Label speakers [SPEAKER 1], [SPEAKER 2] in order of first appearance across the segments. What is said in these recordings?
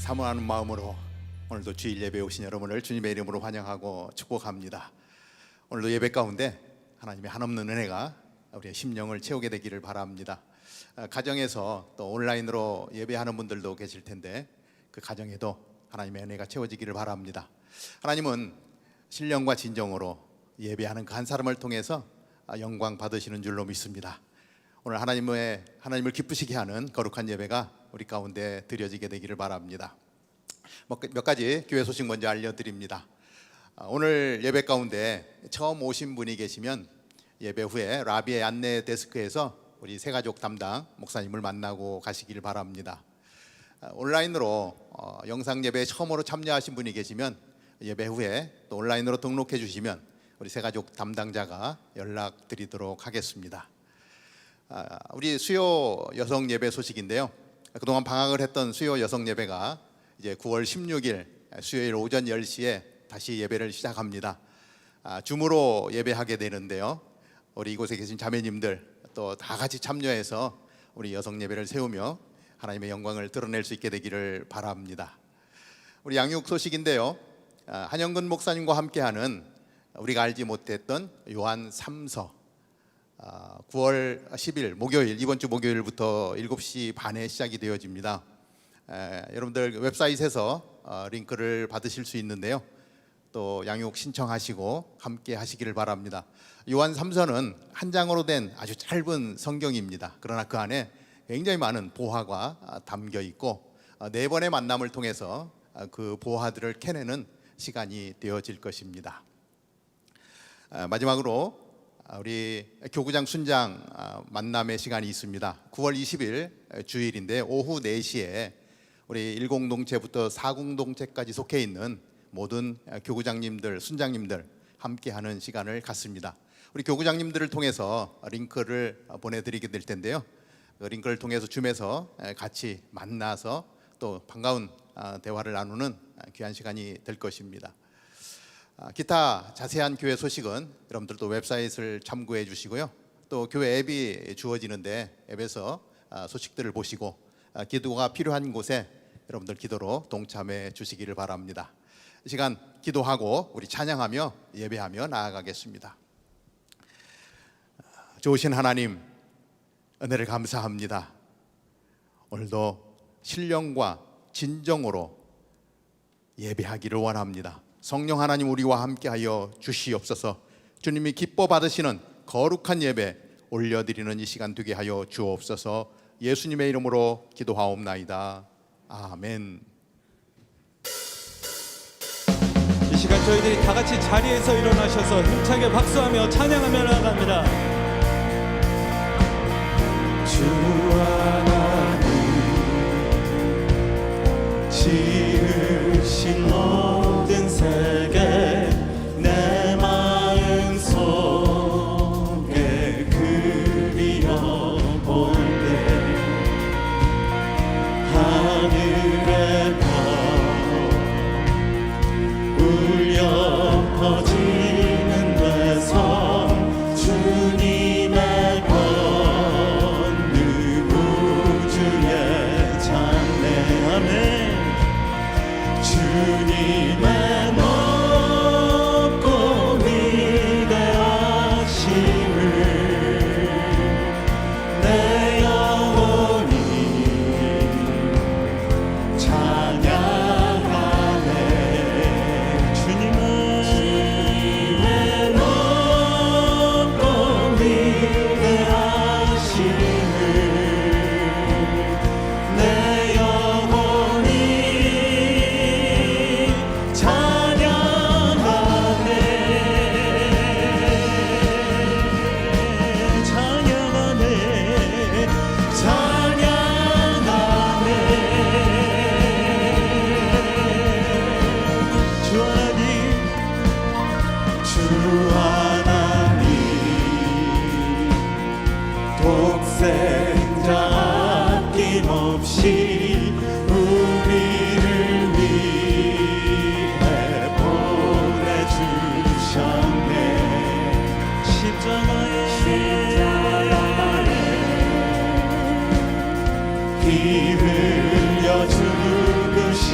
[SPEAKER 1] 사모하는 마음으로 오늘도 주일 예배에 오신 여러분을 주님의 이름으로 환영하고 축복합니다. 오늘도 예배 가운데 하나님의 한없는 은혜가 우리의 심령을 채우게 되기를 바랍니다. 가정에서 또 온라인으로 예배하는 분들도 계실 텐데 그 가정에도 하나님의 은혜가 채워지기를 바랍니다. 하나님은 신령과 진정으로 예배하는 그 한 사람을 통해서 영광 받으시는 줄로 믿습니다. 오늘 하나님을 기쁘시게 하는 거룩한 예배가 우리 가운데 드려지게 되기를 바랍니다. 몇 가지 교회 소식 먼저 알려드립니다. 오늘 예배 가운데 처음 오신 분이 계시면 예배 후에 라비의 안내 데스크에서 우리 새가족 담당 목사님을 만나고 가시길 바랍니다. 온라인으로 영상 예배에 처음으로 참여하신 분이 계시면 예배 후에 또 온라인으로 등록해 주시면 우리 새가족 담당자가 연락드리도록 하겠습니다. 우리 수요 여성 예배 소식인데요. 그동안 방학을 했던 수요 여성 예배가 이제 9월 16일 수요일 오전 10시에 다시 예배를 시작합니다. 줌으로 예배하게 되는데요. 우리 이곳에 계신 자매님들 또 다 같이 참여해서 우리 여성 예배를 세우며 하나님의 영광을 드러낼 수 있게 되기를 바랍니다. 우리 양육 소식인데요. 한영근 목사님과 함께하는 우리가 알지 못했던 요한 3서 9월 10일 목요일, 이번 주 목요일부터 7시 반에 시작이 되어집니다. 여러분들 웹사이트에서 링크를 받으실 수 있는데요. 또 양육 신청하시고 함께 하시기를 바랍니다. 요한 3서는 한 장으로 된 아주 짧은 성경입니다. 그러나 그 안에 굉장히 많은 보화가 담겨 있고 4번의 만남을 통해서 그 보화들을 캐내는 시간이 되어질 것입니다. 마지막으로 우리 교구장 순장 만남의 시간이 있습니다. 9월 20일 주일인데 오후 4시에 우리 10동체부터 40동체까지 속해 있는 모든 교구장님들, 순장님들 함께하는 시간을 갖습니다. 우리 교구장님들을 통해서 링크를 보내드리게 될 텐데요. 그 링크를 통해서 줌에서 같이 만나서 또 반가운 대화를 나누는 귀한 시간이 될 것입니다. 기타 자세한 교회 소식은 여러분들도 웹사이트를 참고해 주시고요. 또 교회 앱이 주어지는데 앱에서 소식들을 보시고 기도가 필요한 곳에 여러분들 기도로 동참해 주시기를 바랍니다. 이 시간 기도하고 우리 찬양하며 예배하며 나아가겠습니다. 좋으신 하나님, 은혜를 감사합니다. 오늘도 신령과 진정으로 예배하기를 원합니다. 성령 하나님 우리와 함께하여 주시옵소서. 주님이 기뻐 받으시는 거룩한 예배 올려드리는 이 시간 되게 하여 주옵소서. 예수님의 이름으로 기도하옵나이다. 아멘.
[SPEAKER 2] 이 시간 저희들이 다 같이 자리에서 일어나셔서 힘차게 박수하며 찬양하며 나아갑니다. 주 하나님 지으신 모든 세계 내 마음 속에 그리어본데 하늘의 별 울려 퍼지는 데서 주님의 권능 우주에 찬양하네. 주님의 높고 위대하심을 내 영혼이 찬양하네. 주님의 높고 위대하심을 내 영혼이 찬양하네. 찬양하네. 찬양하네. 주 하나님, 주 하나님 독생자 아낌없이 우리를 위해 보내주셨네. 십자가에 피 흘려 죽으신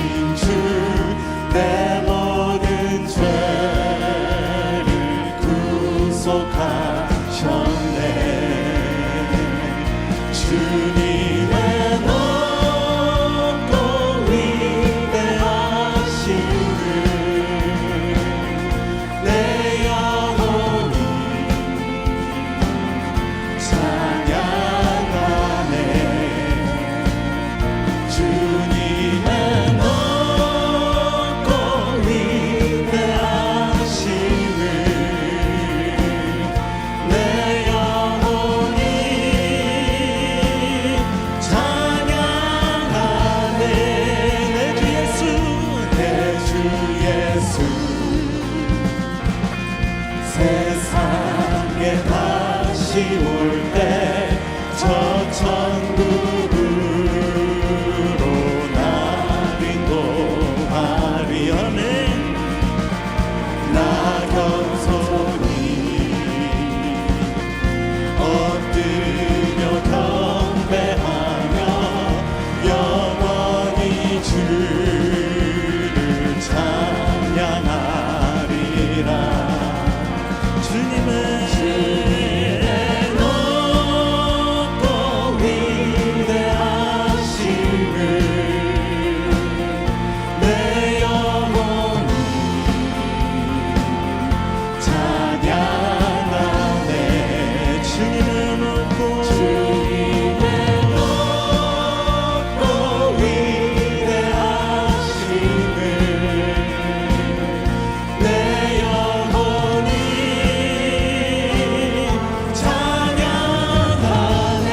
[SPEAKER 2] 다시 올 때 저 천국으로 날 인도하리. 아멘. 나 겸손히 엎드려 경배하며 영원히 주를 찬양하리라. 주님은 높고 위대하심을 내 영혼이 찬양하네. 주님은 높고 위대하심을 내 영혼이 찬양하네.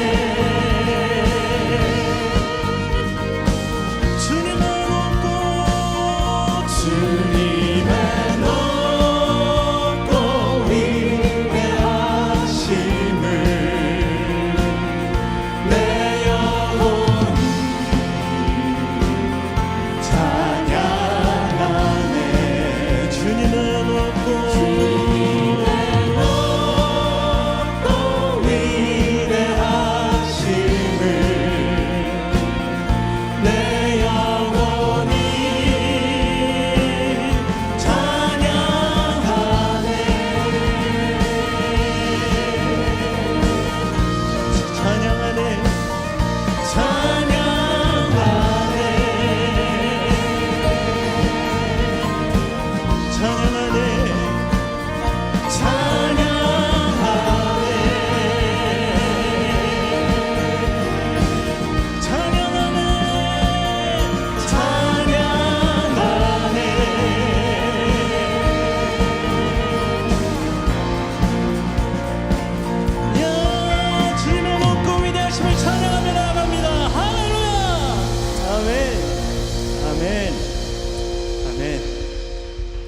[SPEAKER 2] 주님은 높고 위대하심을 내 영혼이 찬양하네. 주님은 높고 위대하심을 내 영혼이 찬양하네. 찬양하네. 찬양하네. 찬양하네. 찬양하네. 찬양하네. 찬양하네. 야, 주님의 높고 위대하심을 찬양하며 나아갑니다. 할렐루야. 아멘. 아멘. 아멘.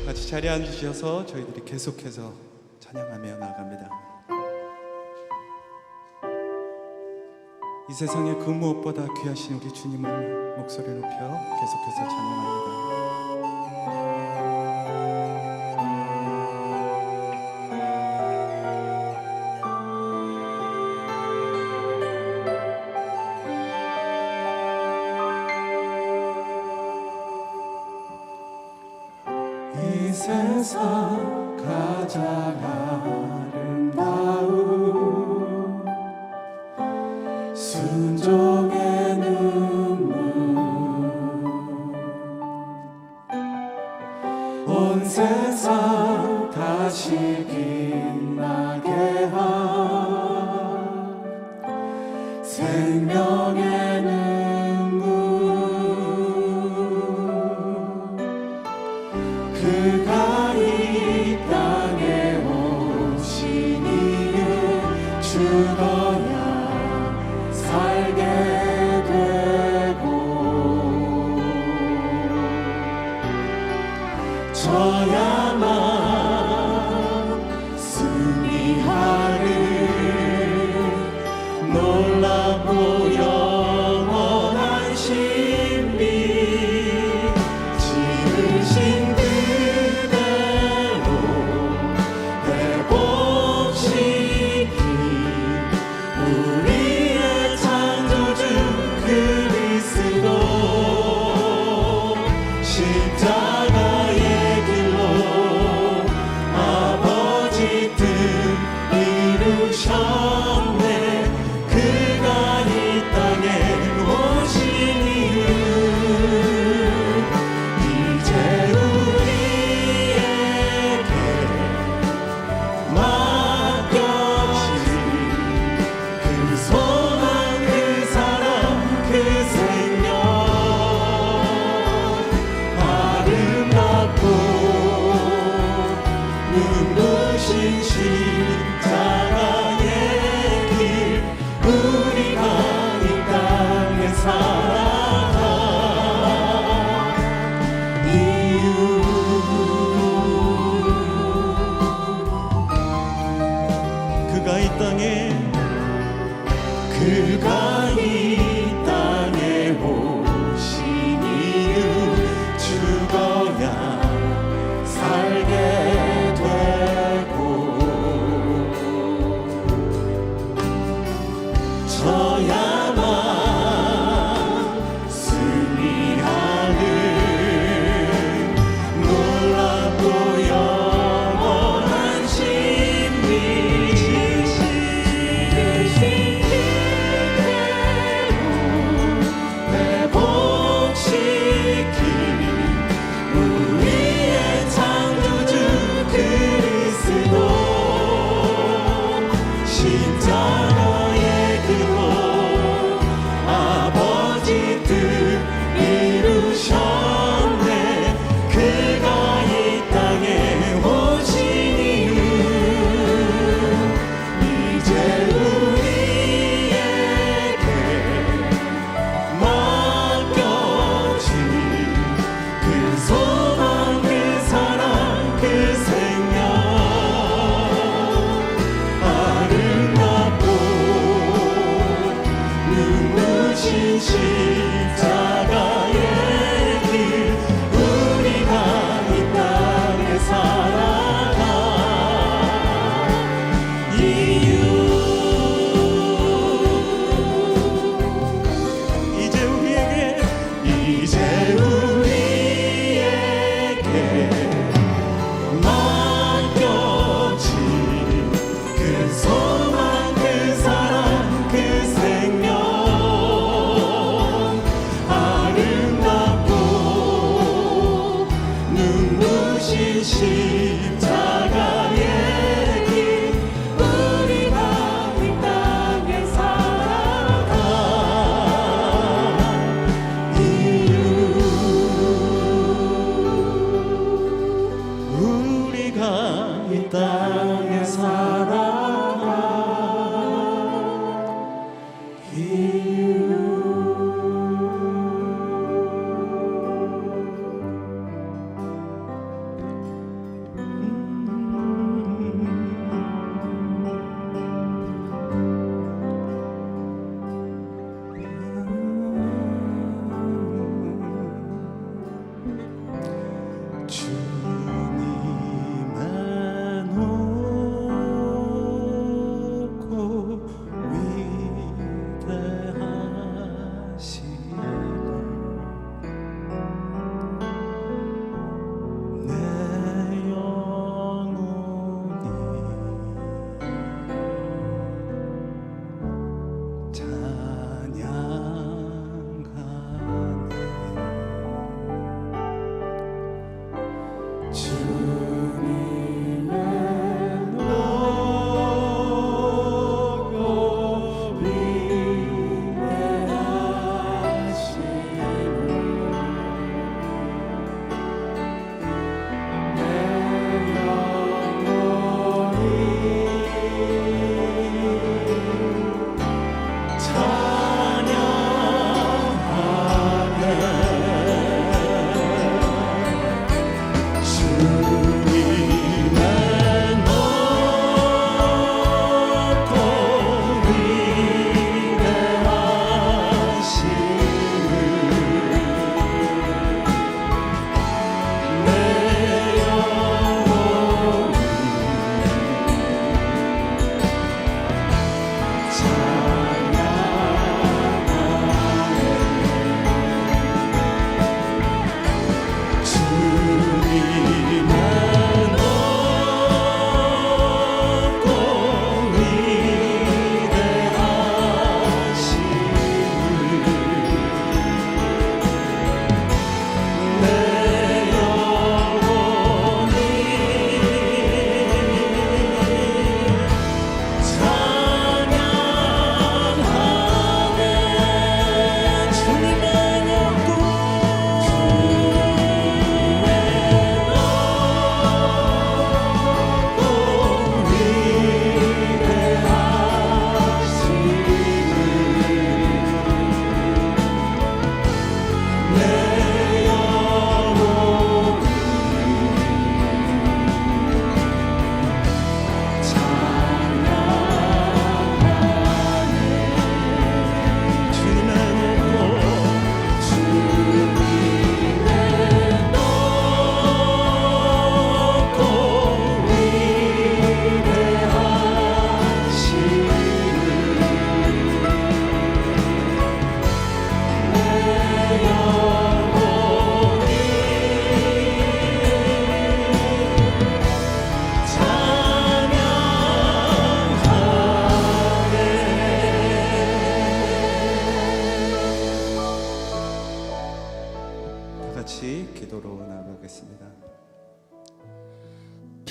[SPEAKER 2] 같이 자리에 앉으셔서 저희들이 계속해서 찬양하며 나아갑니다. 이 세상에 그 무엇보다 귀하신 우리 주님을 목소리 높여 계속해서 찬양합니다. 이 세상 가장 아름다운 순종의 눈물 온 세상 다시 빛나게 한 생명의 눈물 그가 이 땅에 오신 이유 죽어야 살게 되고 져야만 승리하는 놀랍고 영원한 신비 지으신 그대로 회복시킨 우리의 창조주 그리스도 십자가의 길로 아버지 뜻 이루셨네. 그가 이 땅에 오신 이유 이제 우리에게 맡겨진 그 소망 그 사랑 그 생명 아름답고 눈부신 십자가의 길 이 땅에
[SPEAKER 3] 그가 이 땅에 오신 이유 죽어야 살게 되고 져야만 승리하는 놀랍고 영원한 진리 지으신 그대로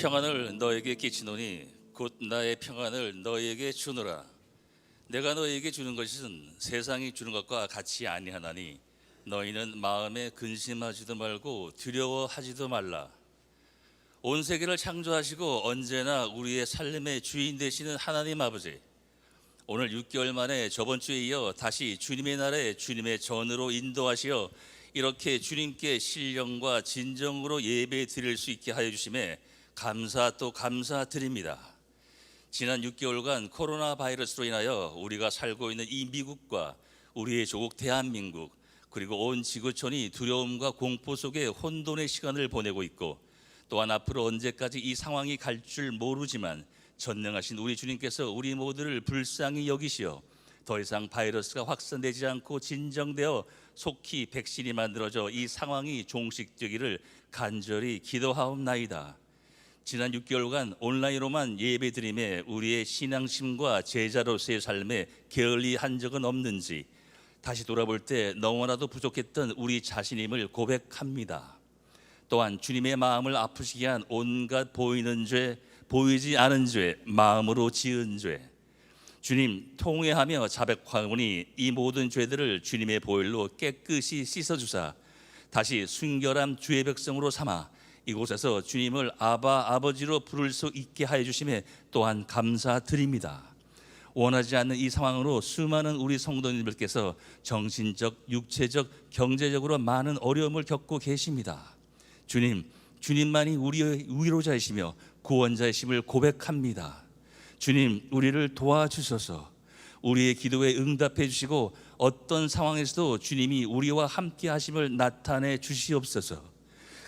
[SPEAKER 4] 평안을 너에게 끼치노니 곧 나의 평안을 너에게 주노라. 내가 너에게 주는 것은 세상이 주는 것과 같이 아니하나니 너희는 마음에 근심하지도 말고 두려워하지도 말라. 온 세계를 창조하시고 언제나 우리의 삶의 주인 되시는 하나님 아버지, 오늘 6개월 만에 저번 주에 이어 다시 주님의 날에 주님의 전으로 인도하시어 이렇게 주님께 신령과 진정으로 예배 드릴 수 있게 하여 주심에 감사 또 감사드립니다. 지난 6개월간 코로나 바이러스로 인하여 우리가 살고 있는 이 미국과 우리의 조국 대한민국, 그리고 온 지구촌이 두려움과 공포 속에 혼돈의 시간을 보내고 있고, 또한 앞으로 언제까지 이 상황이 갈 줄 모르지만 전능하신 우리 주님께서 우리 모두를 불쌍히 여기시어 더 이상 바이러스가 확산되지 않고 진정되어 속히 백신이 만들어져 이 상황이 종식되기를 간절히 기도하옵나이다. 지난 6개월간 온라인으로만 예배드림에 우리의 신앙심과 제자로서의 삶에 게을리한 적은 없는지 다시 돌아볼 때 너무나도 부족했던 우리 자신임을 고백합니다. 또한 주님의 마음을 아프시게 한 온갖 보이는 죄, 보이지 않은 죄, 마음으로 지은 죄, 주님 통회하며 자백하오니 이 모든 죄들을 주님의 보혈로 깨끗이 씻어주사 다시 순결한 주의 백성으로 삼아 이곳에서 주님을 아바 아버지로 부를 수 있게 하여 주심에 또한 감사드립니다. 원하지 않는 이 상황으로 수많은 우리 성도님들께서 정신적, 육체적, 경제적으로 많은 어려움을 겪고 계십니다. 주님, 주님만이 우리의 위로자이시며 구원자이심을 고백합니다. 주님, 우리를 도와주셔서 우리의 기도에 응답해 주시고 어떤 상황에서도 주님이 우리와 함께 하심을 나타내 주시옵소서.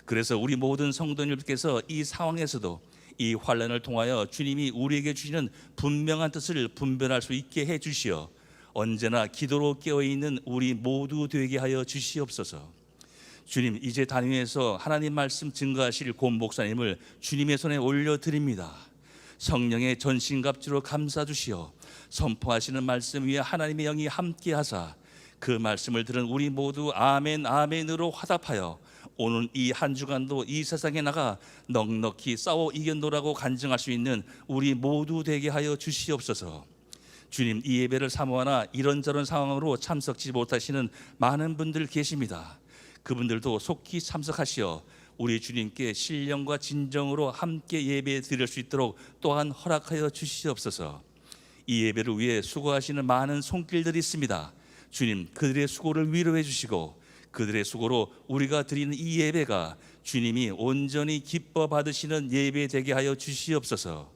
[SPEAKER 4] 그래서 우리 모든 성도님들께서 이 상황에서도 이 환난을 통하여 주님이 우리에게 주시는 분명한 뜻을 분별할 수 있게 해 주시어 언제나 기도로 깨어있는 우리 모두 되게 하여 주시옵소서. 주님, 이제 단위에서 하나님 말씀 증거하실 권 목사님을 주님의 손에 올려드립니다. 성령의 전신갑주로 감싸 주시어 선포하시는 말씀 위에 하나님의 영이 함께 하사 그 말씀을 들은 우리 모두 아멘 아멘으로 화답하여 오늘 이 한 주간도 이 세상에 나가 넉넉히 싸워 이겨노라고 간증할 수 있는 우리 모두 되게 하여 주시옵소서. 주님, 이 예배를 사모하나 이런저런 상황으로 참석지 못하시는 많은 분들 계십니다. 그분들도 속히 참석하시어 우리 주님께 신령과 진정으로 함께 예배 드릴 수 있도록 또한 허락하여 주시옵소서. 이 예배를 위해 수고하시는 많은 손길들이 있습니다. 주님, 그들의 수고를 위로해 주시고 그들의 수고로 우리가 드리는 이 예배가 주님이 온전히 기뻐 받으시는 예배 되게 하여 주시옵소서.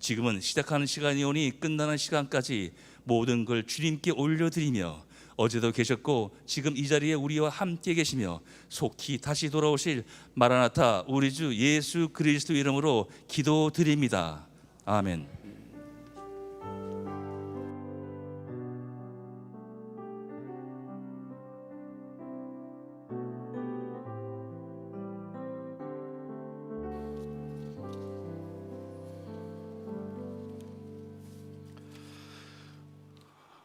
[SPEAKER 4] 지금은 시작하는 시간이 오니 끝나는 시간까지 모든 걸 주님께 올려드리며 어제도 계셨고 지금 이 자리에 우리와 함께 계시며 속히 다시 돌아오실 마라나타 우리 주 예수 그리스도 이름으로 기도드립니다. 아멘.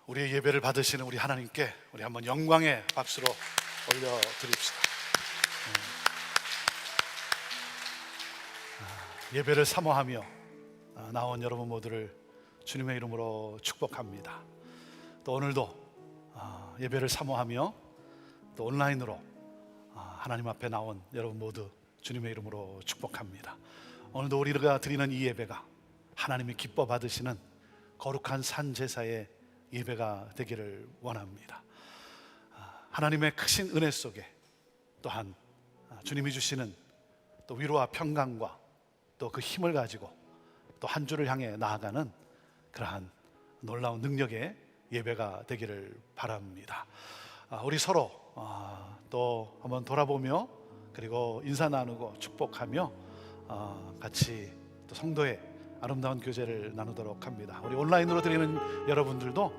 [SPEAKER 5] 우리의 예배를 받으시는 우리 하나님께 우리 한번 영광의 박수로 올려드립시다. 예배를 사모하며 나온 여러분 모두를 주님의 이름으로 축복합니다. 또 오늘도 예배를 사모하며 또 온라인으로 하나님 앞에 나온 여러분 모두 주님의 이름으로 축복합니다. 오늘도 우리가 드리는 이 예배가 하나님이 기뻐 받으시는 거룩한 산 제사의 예배가 되기를 원합니다. 하나님의 크신 은혜 속에 또한 주님이 주시는 또 위로와 평강과 또 그 힘을 가지고 또 한 주를 향해 나아가는 그러한 놀라운 능력의 예배가 되기를 바랍니다. 우리 서로 또 한번 돌아보며 그리고 인사 나누고 축복하며 같이 또 성도의 아름다운 교제를 나누도록 합니다. 우리 온라인으로 드리는 여러분들도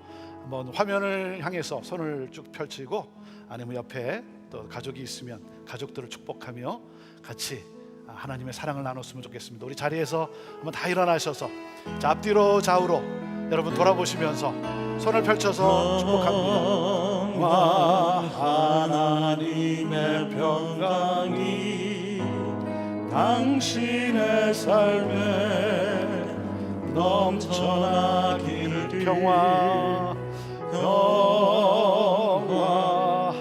[SPEAKER 5] 한번 화면을 향해서 손을 쭉 펼치고 아니면 옆에 또 가족이 있으면 가족들을 축복하며 같이 하나님의 사랑을 나눴으면 좋겠습니다. 우리 자리에서 한번 다 일어나셔서 자, 앞뒤로 좌우로 여러분 돌아보시면서 손을 펼쳐서 축복합니다.
[SPEAKER 3] 하나님의 평강이 다 당신의 삶에 넘쳐나기를
[SPEAKER 5] 평화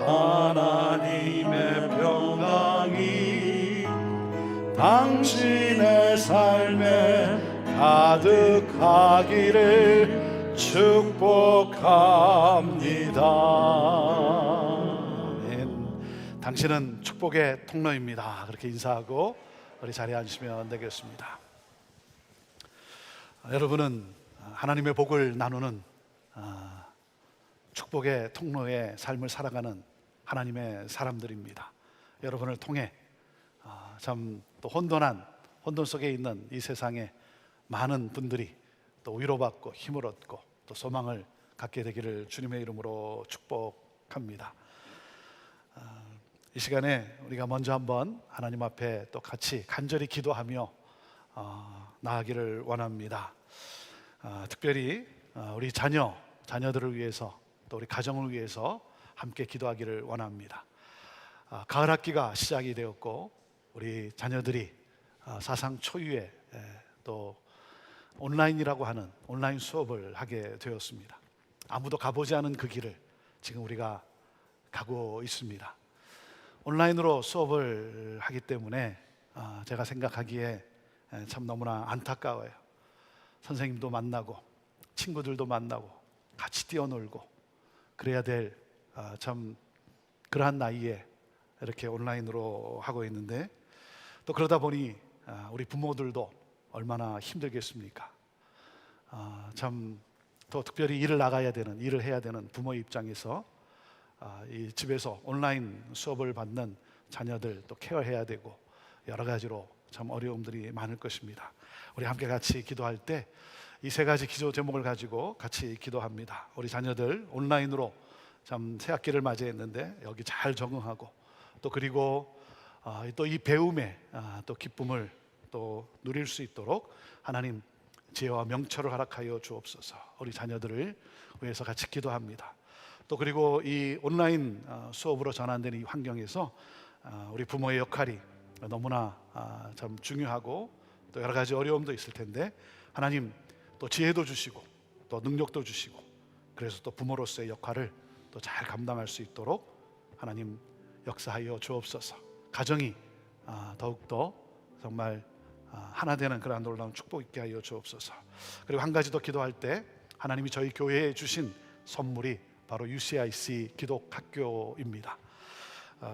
[SPEAKER 3] 하나님의 평강이 당신의 삶에 가득하기를 축복합니다.
[SPEAKER 5] 아멘. 당신은 축복의 통로입니다. 그렇게 인사하고 우리 자리에 앉으시면 되겠습니다. 여러분은 하나님의 복을 나누는 축복의 통로의 삶을 살아가는 하나님의 사람들입니다. 여러분을 통해 참 또 혼돈 속에 있는 이 세상에 많은 분들이 또 위로받고 힘을 얻고 또 소망을 갖게 되기를 주님의 이름으로 축복합니다. 이 시간에 우리가 먼저 한번 하나님 앞에 또 같이 간절히 기도하며 나아가기를 원합니다. 특별히 우리 자녀들을 위해서 또 우리 가정을 위해서 함께 기도하기를 원합니다. 가을 학기가 시작이 되었고 우리 자녀들이 사상 초유의 또 온라인이라고 하는 온라인 수업을 하게 되었습니다. 아무도 가보지 않은 그 길을 지금 우리가 가고 있습니다. 온라인으로 수업을 하기 때문에 제가 생각하기에 참 너무나 안타까워요. 선생님도 만나고 친구들도 만나고 같이 뛰어놀고 그래야 될 참 그러한 나이에 이렇게 온라인으로 하고 있는데 또 그러다 보니 우리 부모들도 얼마나 힘들겠습니까? 참 또 특별히 일을 해야 되는 부모의 입장에서 이 집에서 온라인 수업을 받는 자녀들 또 케어해야 되고 여러 가지로 참 어려움들이 많을 것입니다. 우리 함께 같이 기도할 때 이 세 가지 기도 제목을 가지고 같이 기도합니다. 우리 자녀들 온라인으로 참 새 학기를 맞이했는데 여기 잘 적응하고 또 그리고 또 이 배움의 또 기쁨을 또 누릴 수 있도록 하나님 지혜와 명철을 허락하여 주옵소서. 우리 자녀들을 위해서 같이 기도합니다. 또 그리고 이 온라인 수업으로 전환되는 이 환경에서 우리 부모의 역할이 너무나 참 중요하고 또 여러 가지 어려움도 있을 텐데 하나님 또 지혜도 주시고 또 능력도 주시고 그래서 또 부모로서의 역할을 또 잘 감당할 수 있도록 하나님 역사하여 주옵소서. 가정이 더욱더 정말 하나 되는 그런 놀라운 축복 있게 하여 주옵소서. 그리고 한 가지 더 기도할 때 하나님이 저희 교회에 주신 선물이 바로 UCIC 기독학교입니다.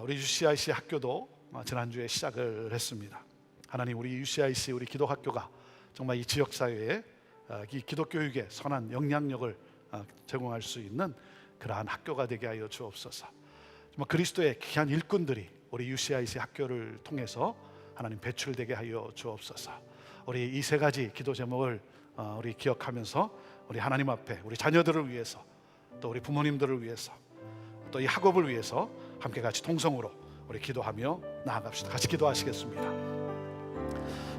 [SPEAKER 5] 우리 UCIC 학교도 지난주에 시작을 했습니다. 하나님 우리 UCIC 우리 기독학교가 정말 이 지역사회에 이 기독교육에 선한 영향력을 제공할 수 있는 그러한 학교가 되게 하여 주옵소서. 정말 그리스도의 귀한 일꾼들이 우리 UCIC 학교를 통해서 하나님 배출되게 하여 주옵소서. 우리 이 세 가지 기도 제목을 우리 기억하면서 우리 하나님 앞에 우리 자녀들을 위해서 또 우리 부모님들을 위해서 또 이 학업을 위해서 함께 같이 통성으로 우리 기도하며 나아갑시다. 같이 기도하시겠습니다.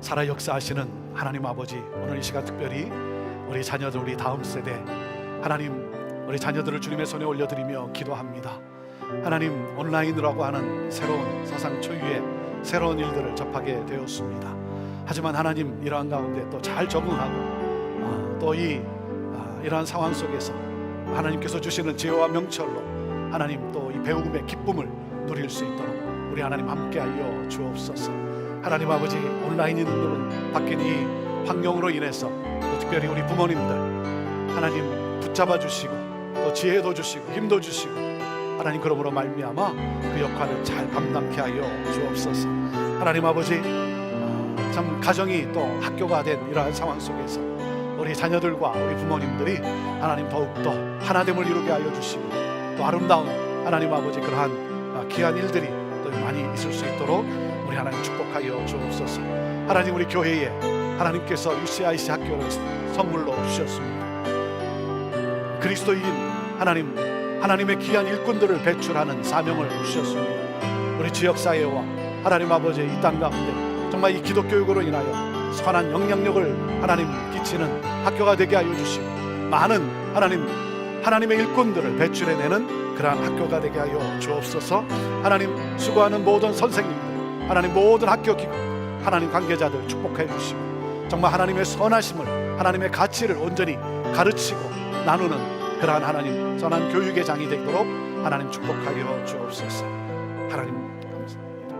[SPEAKER 5] 살아 역사하시는 하나님 아버지, 오늘 이 시간 특별히 우리 자녀들, 우리 다음 세대 하나님 우리 자녀들을 주님의 손에 올려드리며 기도합니다. 하나님 온라인이라고 하는 새로운 사상 초유의 새로운 일들을 접하게 되었습니다. 하지만 하나님 이러한 가운데 또 잘 적응하고 또 이러한 상황 속에서 하나님께서 주시는 지혜와 명철로 하나님 또 이 배움의 기쁨을 누릴 수 있도록 우리 하나님 함께하여 주옵소서. 하나님 아버지 온라인으로 바뀐 이 환경으로 인해서 또 특별히 우리 부모님들 하나님 붙잡아 주시고 또 지혜도 주시고 힘도 주시고 하나님 그러므로 말미암아 그 역할을 잘 감당케 하여 주옵소서. 하나님 아버지 참 가정이 또 학교가 된 이러한 상황 속에서 우리 자녀들과 우리 부모님들이 하나님 더욱더 하나됨을 이루게 하여 주시고 또 아름다운 하나님 아버지 그러한 귀한 일들이 또 많이 있을 수 있도록 우리 하나님 축복하여 주옵소서. 하나님 우리 교회에 하나님께서 UCIC 학교를 선물로 주셨습니다. 그리스도인 하나님의 귀한 일꾼들을 배출하는 사명을 주셨습니다. 우리 지역사회와 하나님 아버지 이 땅 가운데 정말 이 기독교육으로 인하여 선한 영향력을 하나님 끼치는 학교가 되게 하여 주시고 많은 하나님의 일꾼들을 배출해내는 그러한 학교가 되게 하여 주옵소서. 하나님 수고하는 모든 선생님들 하나님 모든 학교 기관 하나님 관계자들 축복해 주시고 정말 하나님의 선하심을, 하나님의 가치를 온전히 가르치고 나누는 그러한 하나님 선한 교육의 장이 되도록 하나님 축복하여 주옵소서. 하나님 감사합니다.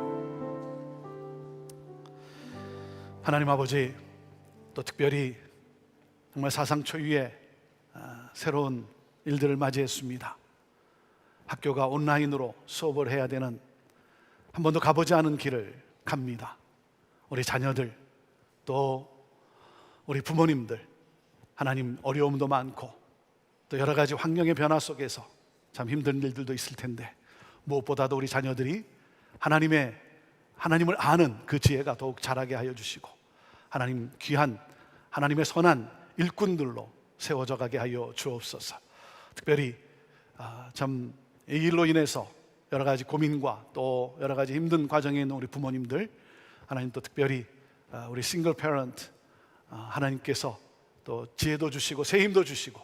[SPEAKER 5] 하나님 아버지, 또 특별히 정말 사상 초유의 새로운 일들을 맞이했습니다. 학교가 온라인으로 수업을 해야 되는, 한 번도 가보지 않은 길을 갑니다. 우리 자녀들, 또 우리 부모님들, 하나님 어려움도 많고 또 여러 가지 환경의 변화 속에서 참 힘든 일들도 있을 텐데, 무엇보다도 우리 자녀들이 하나님을 아는 그 지혜가 더욱 자라게 하여 주시고 하나님 귀한 하나님의 선한 일꾼들로 세워져 가게 하여 주옵소서. 특별히 참 이 일로 인해서 여러 가지 고민과 또 여러 가지 힘든 과정에 있는 우리 부모님들, 하나님 또 특별히 우리 싱글 패런트, 하나님께서 또 지혜도 주시고 새 힘도 주시고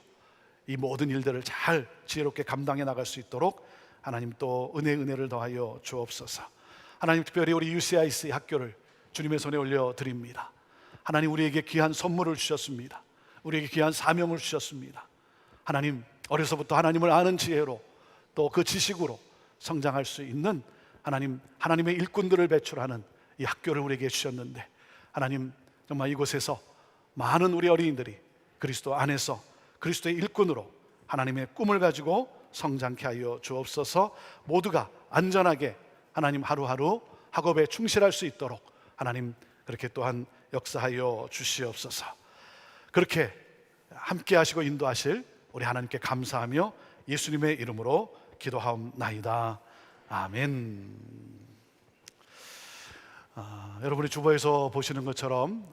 [SPEAKER 5] 이 모든 일들을 잘 지혜롭게 감당해 나갈 수 있도록 하나님 또 은혜를 더하여 주옵소서. 하나님 특별히 우리 UCIC 학교를 주님의 손에 올려드립니다. 하나님 우리에게 귀한 선물을 주셨습니다. 우리에게 귀한 사명을 주셨습니다. 하나님 어려서부터 하나님을 아는 지혜로 또 그 지식으로 성장할 수 있는 하나님의 일꾼들을 배출하는 이 학교를 우리에게 주셨는데, 하나님 정말 이곳에서 많은 우리 어린이들이 그리스도 안에서 그리스도의 일꾼으로 하나님의 꿈을 가지고 성장케 하여 주옵소서. 모두가 안전하게 하나님 하루하루 학업에 충실할 수 있도록 하나님 그렇게 또한 역사하여 주시옵소서. 그렇게 함께 하시고 인도하실 우리 하나님께 감사하며 예수님의 이름으로 기도하옵나이다. 아멘. 여러분이 주보에서 보시는 것처럼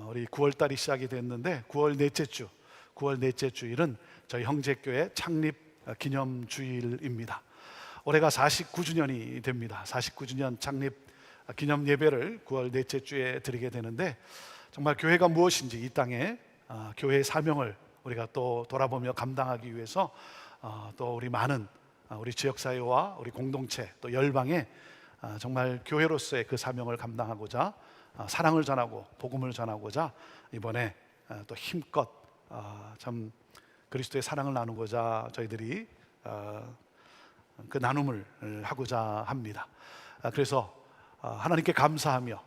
[SPEAKER 5] 우리 9월달이 시작이 됐는데 9월 넷째 주일은 저희 형제교회 창립 기념주일입니다. 올해가 49주년이 됩니다. 49주년 창립 기념 예배를 9월 넷째 주에 드리게 되는데, 정말 교회가 무엇인지 이 땅에 교회의 사명을 우리가 또 돌아보며 감당하기 위해서 또 우리 많은 우리 지역사회와 우리 공동체 또 열방에 정말 교회로서의 그 사명을 감당하고자 사랑을 전하고 복음을 전하고자 이번에 또 힘껏 참 그리스도의 사랑을 나누고자 저희들이 그 나눔을 하고자 합니다. 그래서 하나님께 감사하며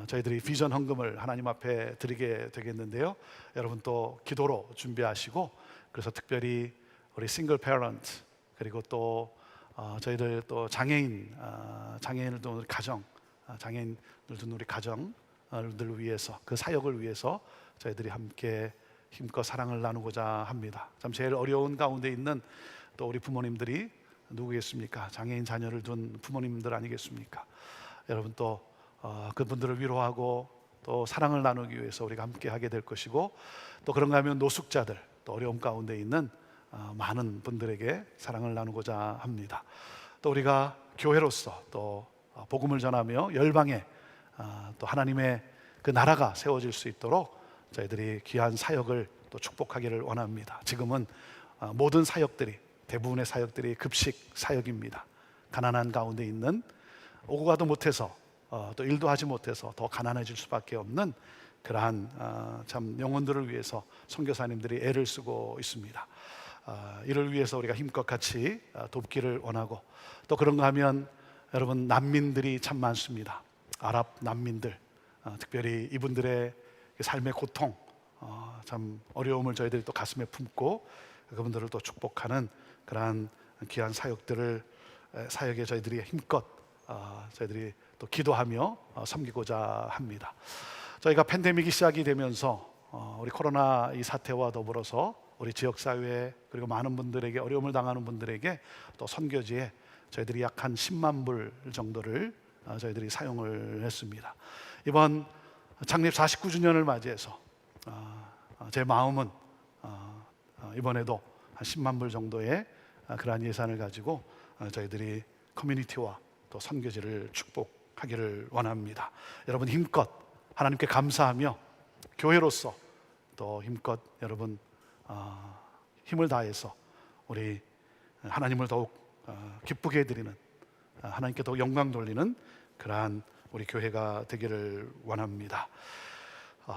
[SPEAKER 5] 저희들이 비전 헌금을 하나님 앞에 드리게 되겠는데요, 여러분 또 기도로 준비하시고, 그래서 특별히 우리 싱글 패런트, 그리고 또 저희들 또 장애인을 둔 우리 가정, 장애인을 둔 우리 가정들을 위해서, 그 사역을 위해서 저희들이 함께 힘껏 사랑을 나누고자 합니다. 참 제일 어려운 가운데 있는 또 우리 부모님들이 누구겠습니까? 장애인 자녀를 둔 부모님들 아니겠습니까? 여러분 또 그분들을 위로하고 또 사랑을 나누기 위해서 우리가 함께 하게 될 것이고, 또 그런가 하면 노숙자들, 또 어려움 가운데 있는 많은 분들에게 사랑을 나누고자 합니다. 또 우리가 교회로서 또 복음을 전하며 열방에 또 하나님의 그 나라가 세워질 수 있도록 저희들이 귀한 사역을 또 축복하기를 원합니다. 지금은 모든 사역들이, 대부분의 사역들이 급식 사역입니다. 가난한 가운데 있는, 오고 가도 못해서 또 일도 하지 못해서 더 가난해질 수밖에 없는 그러한 참 영혼들을 위해서 선교사님들이 애를 쓰고 있습니다. 이를 위해서 우리가 힘껏 같이 돕기를 원하고, 또 그런가 하면 여러분 난민들이 참 많습니다. 아랍 난민들, 특별히 이분들의 삶의 고통, 참 어려움을 저희들이 또 가슴에 품고 그분들을 또 축복하는 그러한 귀한 사역에 저희들이 힘껏 저희들이 또 기도하며 섬기고자 합니다. 저희가 팬데믹이 시작이 되면서 우리 코로나 이 사태와 더불어서 우리 지역사회, 그리고 많은 분들에게, 어려움을 당하는 분들에게 또 선교지에 저희들이 약 한 10만 불 정도를 저희들이 사용을 했습니다. 이번 창립 49주년을 맞이해서 제 마음은 이번에도 한 10만 불 정도의 그러한 예산을 가지고 저희들이 커뮤니티와 또 선교지를 축복하기를 원합니다. 여러분 힘껏 하나님께 감사하며 교회로서 또 힘껏 여러분 힘을 다해서 우리 하나님을 더욱 기쁘게 해드리는, 하나님께 더욱 영광 돌리는 그러한 우리 교회가 되기를 원합니다.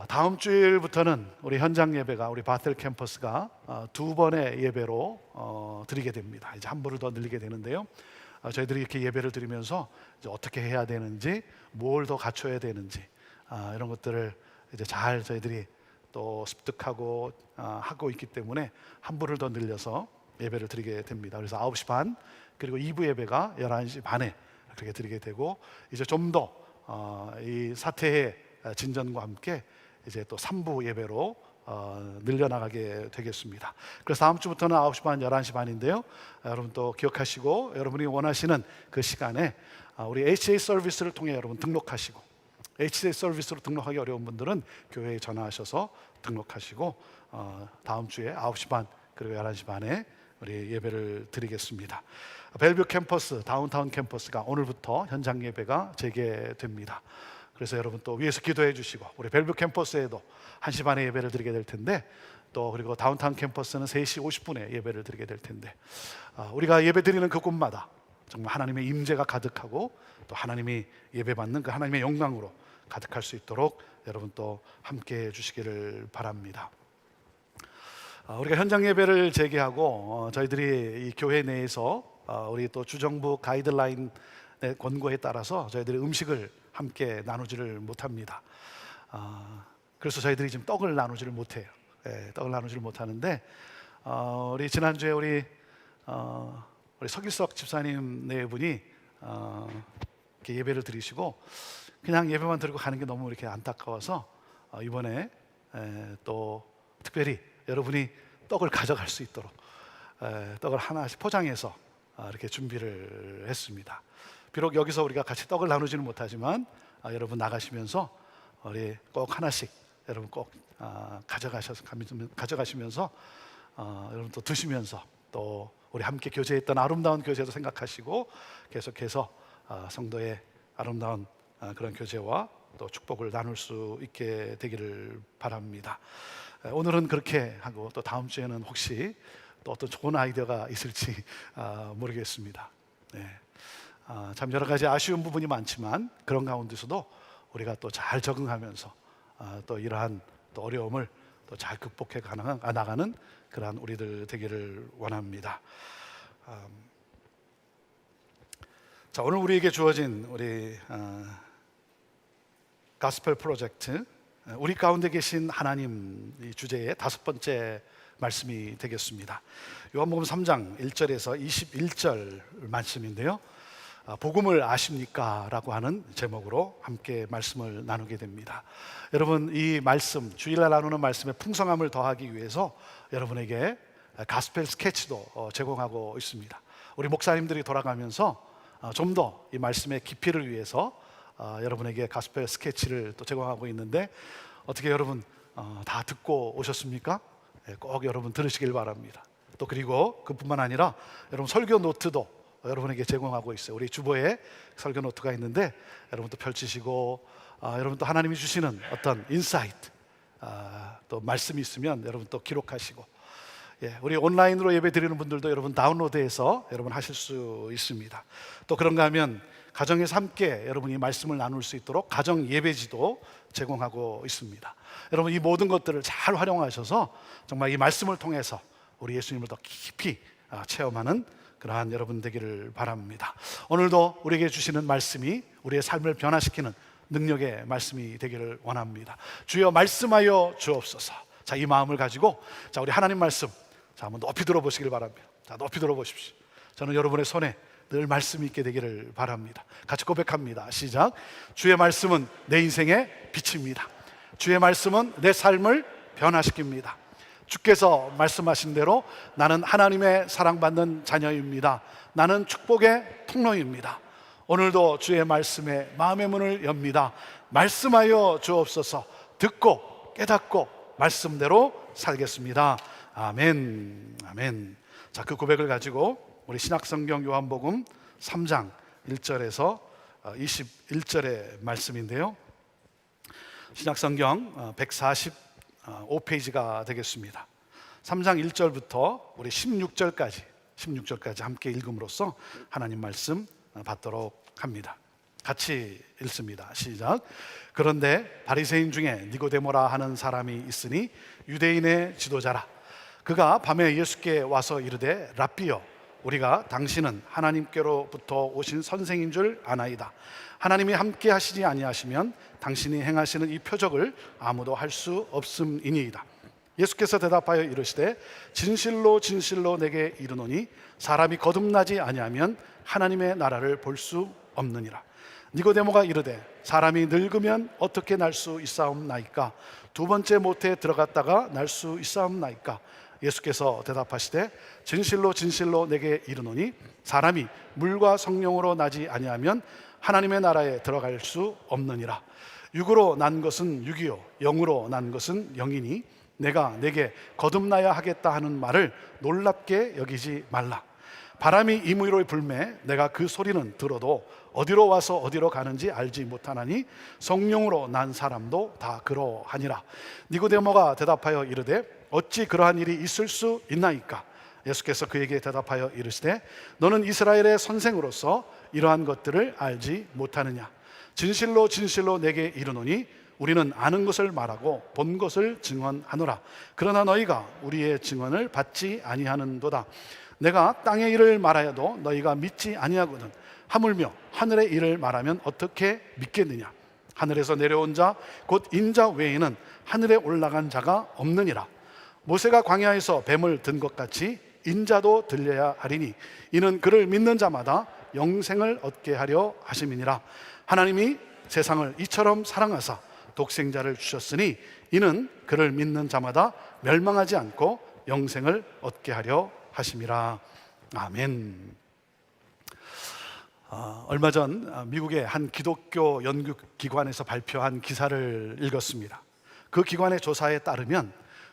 [SPEAKER 5] 다음 주일부터는 우리 현장 예배가 우리 바텔 캠퍼스가 2번의 예배로 드리게 됩니다. 이제 한 번을 더 늘리게 되는데요. 저희들이 이렇게 예배를 드리면서 이제 어떻게 해야 되는지, 뭘 더 갖춰야 되는지 이런 것들을 이제 잘 저희들이 또 습득하고 하고 있기 때문에 한 번을 더 늘려서 예배를 드리게 됩니다. 그래서 9시 반 그리고 2부 예배가 11시 반에 그렇게 드리게 되고, 이제 좀 더 이 사태의 진전과 함께 이제 또 3부 예배로 늘려나가게 되겠습니다. 그래서 다음 주부터는 9시 반, 11시 반인데요. 여러분 또 기억하시고, 여러분이 원하시는 그 시간에 우리 HA 서비스를 통해 여러분 등록하시고, HA 서비스로 등록하기 어려운 분들은 교회에 전화하셔서 등록하시고 다음 주에 9시 반 그리고 11시 반에 우리 예배를 드리겠습니다. 벨뷰 캠퍼스, 다운타운 캠퍼스가 오늘부터 현장 예배가 재개됩니다. 그래서 여러분 또 위에서 기도해 주시고, 우리 벨뷰 캠퍼스에도 1시 반에 예배를 드리게 될 텐데, 또 그리고 다운타운 캠퍼스는 3시 50분에 예배를 드리게 될 텐데, 우리가 예배 드리는 그 곳마다 정말 하나님의 임재가 가득하고 또 하나님이 예배받는 그 하나님의 영광으로 가득할 수 있도록 여러분 또 함께 해 주시기를 바랍니다. 우리가 현장 예배를 재개하고 저희들이 이 교회 내에서 우리 또 주정부 가이드라인의 권고에 따라서 저희들이 음식을 함께 나누지를 못합니다. 그래서 저희들이 지금 떡을 나누지를 못해요. 떡을 나누지를 못하는데, 우리 지난주에 우리 서기석 집사님 네 분이 이렇게 예배를 드리시고 그냥 예배만 드리고 가는 게 너무 이렇게 안타까워서 이번에 또 특별히 여러분이 떡을 가져갈 수 있도록 떡을 하나씩 포장해서 이렇게 준비를 했습니다. 비록 여기서 우리가 같이 떡을 나누지는 못하지만 여러분 나가시면서 우리 꼭 하나씩 여러분 꼭 가져가시면서 여러분 또 드시면서 또 우리 함께 교제했던 아름다운 교제도 생각하시고 계속해서 성도의 아름다운 그런 교제와 또 축복을 나눌 수 있게 되기를 바랍니다. 오늘은 그렇게 하고, 또 다음 주에는 혹시 또 어떤 좋은 아이디어가 있을지 모르겠습니다. 참 여러 가지 아쉬운 부분이 많지만 그런 가운데서도 우리가 또 잘 적응하면서 또 이러한 또 어려움을 또 잘 극복해 나가는 그러한 우리들 되기를 원합니다. 자, 오늘 우리에게 주어진 우리 가스펠 프로젝트, 우리 가운데 계신 하나님 이 주제의 5번째 말씀이 되겠습니다. 요한복음 3장 1절에서 21절 말씀인데요. 복음을 아십니까? 라고 하는 제목으로 함께 말씀을 나누게 됩니다. 여러분, 이 말씀, 주일날 나누는 말씀의 풍성함을 더하기 위해서 여러분에게 가스펠 스케치도 제공하고 있습니다. 우리 목사님들이 돌아가면서 좀 더 이 말씀의 깊이를 위해서 여러분에게 가스펠 스케치를 또 제공하고 있는데, 어떻게 여러분 다 듣고 오셨습니까? 꼭 여러분 들으시길 바랍니다. 또 그리고 그뿐만 아니라 여러분 설교 노트도 여러분에게 제공하고 있어요. 우리 주보에 설교 노트가 있는데 여러분 또 펼치시고, 여러분 또 하나님이 주시는 어떤 인사이트, 또 말씀이 있으면 여러분 또 기록하시고, 우리 온라인으로 예배 드리는 분들도 여러분 다운로드해서 여러분 하실 수 있습니다. 또 그런가 하면 가정에서 함께 여러분이 말씀을 나눌 수 있도록 가정 예배지도 제공하고 있습니다. 여러분 이 모든 것들을 잘 활용하셔서 정말 이 말씀을 통해서 우리 예수님을 더 깊이 체험하는 그러한 여러분 되기를 바랍니다. 오늘도 우리에게 주시는 말씀이 우리의 삶을 변화시키는 능력의 말씀이 되기를 원합니다. 주여 말씀하여 주옵소서. 자, 이 마음을 가지고 자, 우리 하나님 말씀 자, 한번 높이 들어보시길 바랍니다. 자, 높이 들어보십시오. 저는 여러분의 손에 늘 말씀이 있게 되기를 바랍니다. 같이 고백합니다. 시작. 주의 말씀은 내 인생의 빛입니다. 주의 말씀은 내 삶을 변화시킵니다. 주께서 말씀하신 대로 나는 하나님의 사랑받는 자녀입니다. 나는 축복의 통로입니다. 오늘도 주의 말씀에 마음의 문을 엽니다. 말씀하여 주옵소서. 듣고 깨닫고 말씀대로 살겠습니다. 아멘. 아멘. 자, 그 고백을 가지고 우리 신약성경 요한복음 3장 1절에서 21절의 말씀인데요. 신약성경 145페이지가 되겠습니다. 3장 1절부터 우리 16절까지 함께 읽음으로써 하나님 말씀 받도록 합니다. 같이 읽습니다. 시작. 그런데 바리새인 중에 니고데모라 하는 사람이 있으니 유대인의 지도자라. 그가 밤에 예수께 와서 이르되 랍비여, 우리가 당신은 하나님께로부터 오신 선생인 줄 아나이다. 하나님이 함께 하시지 아니하시면 당신이 행하시는 이 표적을 아무도 할 수 없음이니이다. 예수께서 대답하여 이르시되 진실로 진실로 내게 이르노니 사람이 거듭나지 아니하면 하나님의 나라를 볼 수 없느니라. 니고데모가 이르되 사람이 늙으면 어떻게 날 수 있사옵나이까? 두 번째 모태에 들어갔다가 날 수 있사옵나이까? 예수께서 대답하시되 진실로 진실로 내게 이르노니 사람이 물과 성령으로 나지 아니하면 하나님의 나라에 들어갈 수 없느니라. 육으로 난 것은 육이요 영으로 난 것은 영이니 내가 내게 거듭나야 하겠다 하는 말을 놀랍게 여기지 말라. 바람이 임의로 불매 내가 그 소리는 들어도 어디로 와서 어디로 가는지 알지 못하나니 성령으로 난 사람도 다 그러하니라. 니고데모가 대답하여 이르되 어찌 그러한 일이 있을 수 있나이까? 예수께서 그에게 대답하여 이르시되 너는 이스라엘의 선생으로서 이러한 것들을 알지 못하느냐? 진실로 진실로 내게 이르노니 우리는 아는 것을 말하고 본 것을 증언하노라. 그러나 너희가 우리의 증언을 받지 아니하는도다. 내가 땅의 일을 말하여도 너희가 믿지 아니하거든. 하물며 하늘의 일을 말하면 어떻게 믿겠느냐? 하늘에서 내려온 자 곧 인자 외에는 하늘에 올라간 자가 없느니라. 모세가 광야에서 뱀을 든 것 같이 인자도 들려야 하리니 이는 그를 믿는 자마다 영생을 얻게 하려 하심이니라. 하나님이 세상을 이처럼 사랑하사 독생자를 주셨으니 이는 그를 믿는 자마다 멸망하지 않고 영생을 얻게 하려 하심이라. 아멘. 얼마 전 미국의 한 기독교 연구기관에서 발표한 기사를 읽었습니다. 그 기관의 조사에 따르면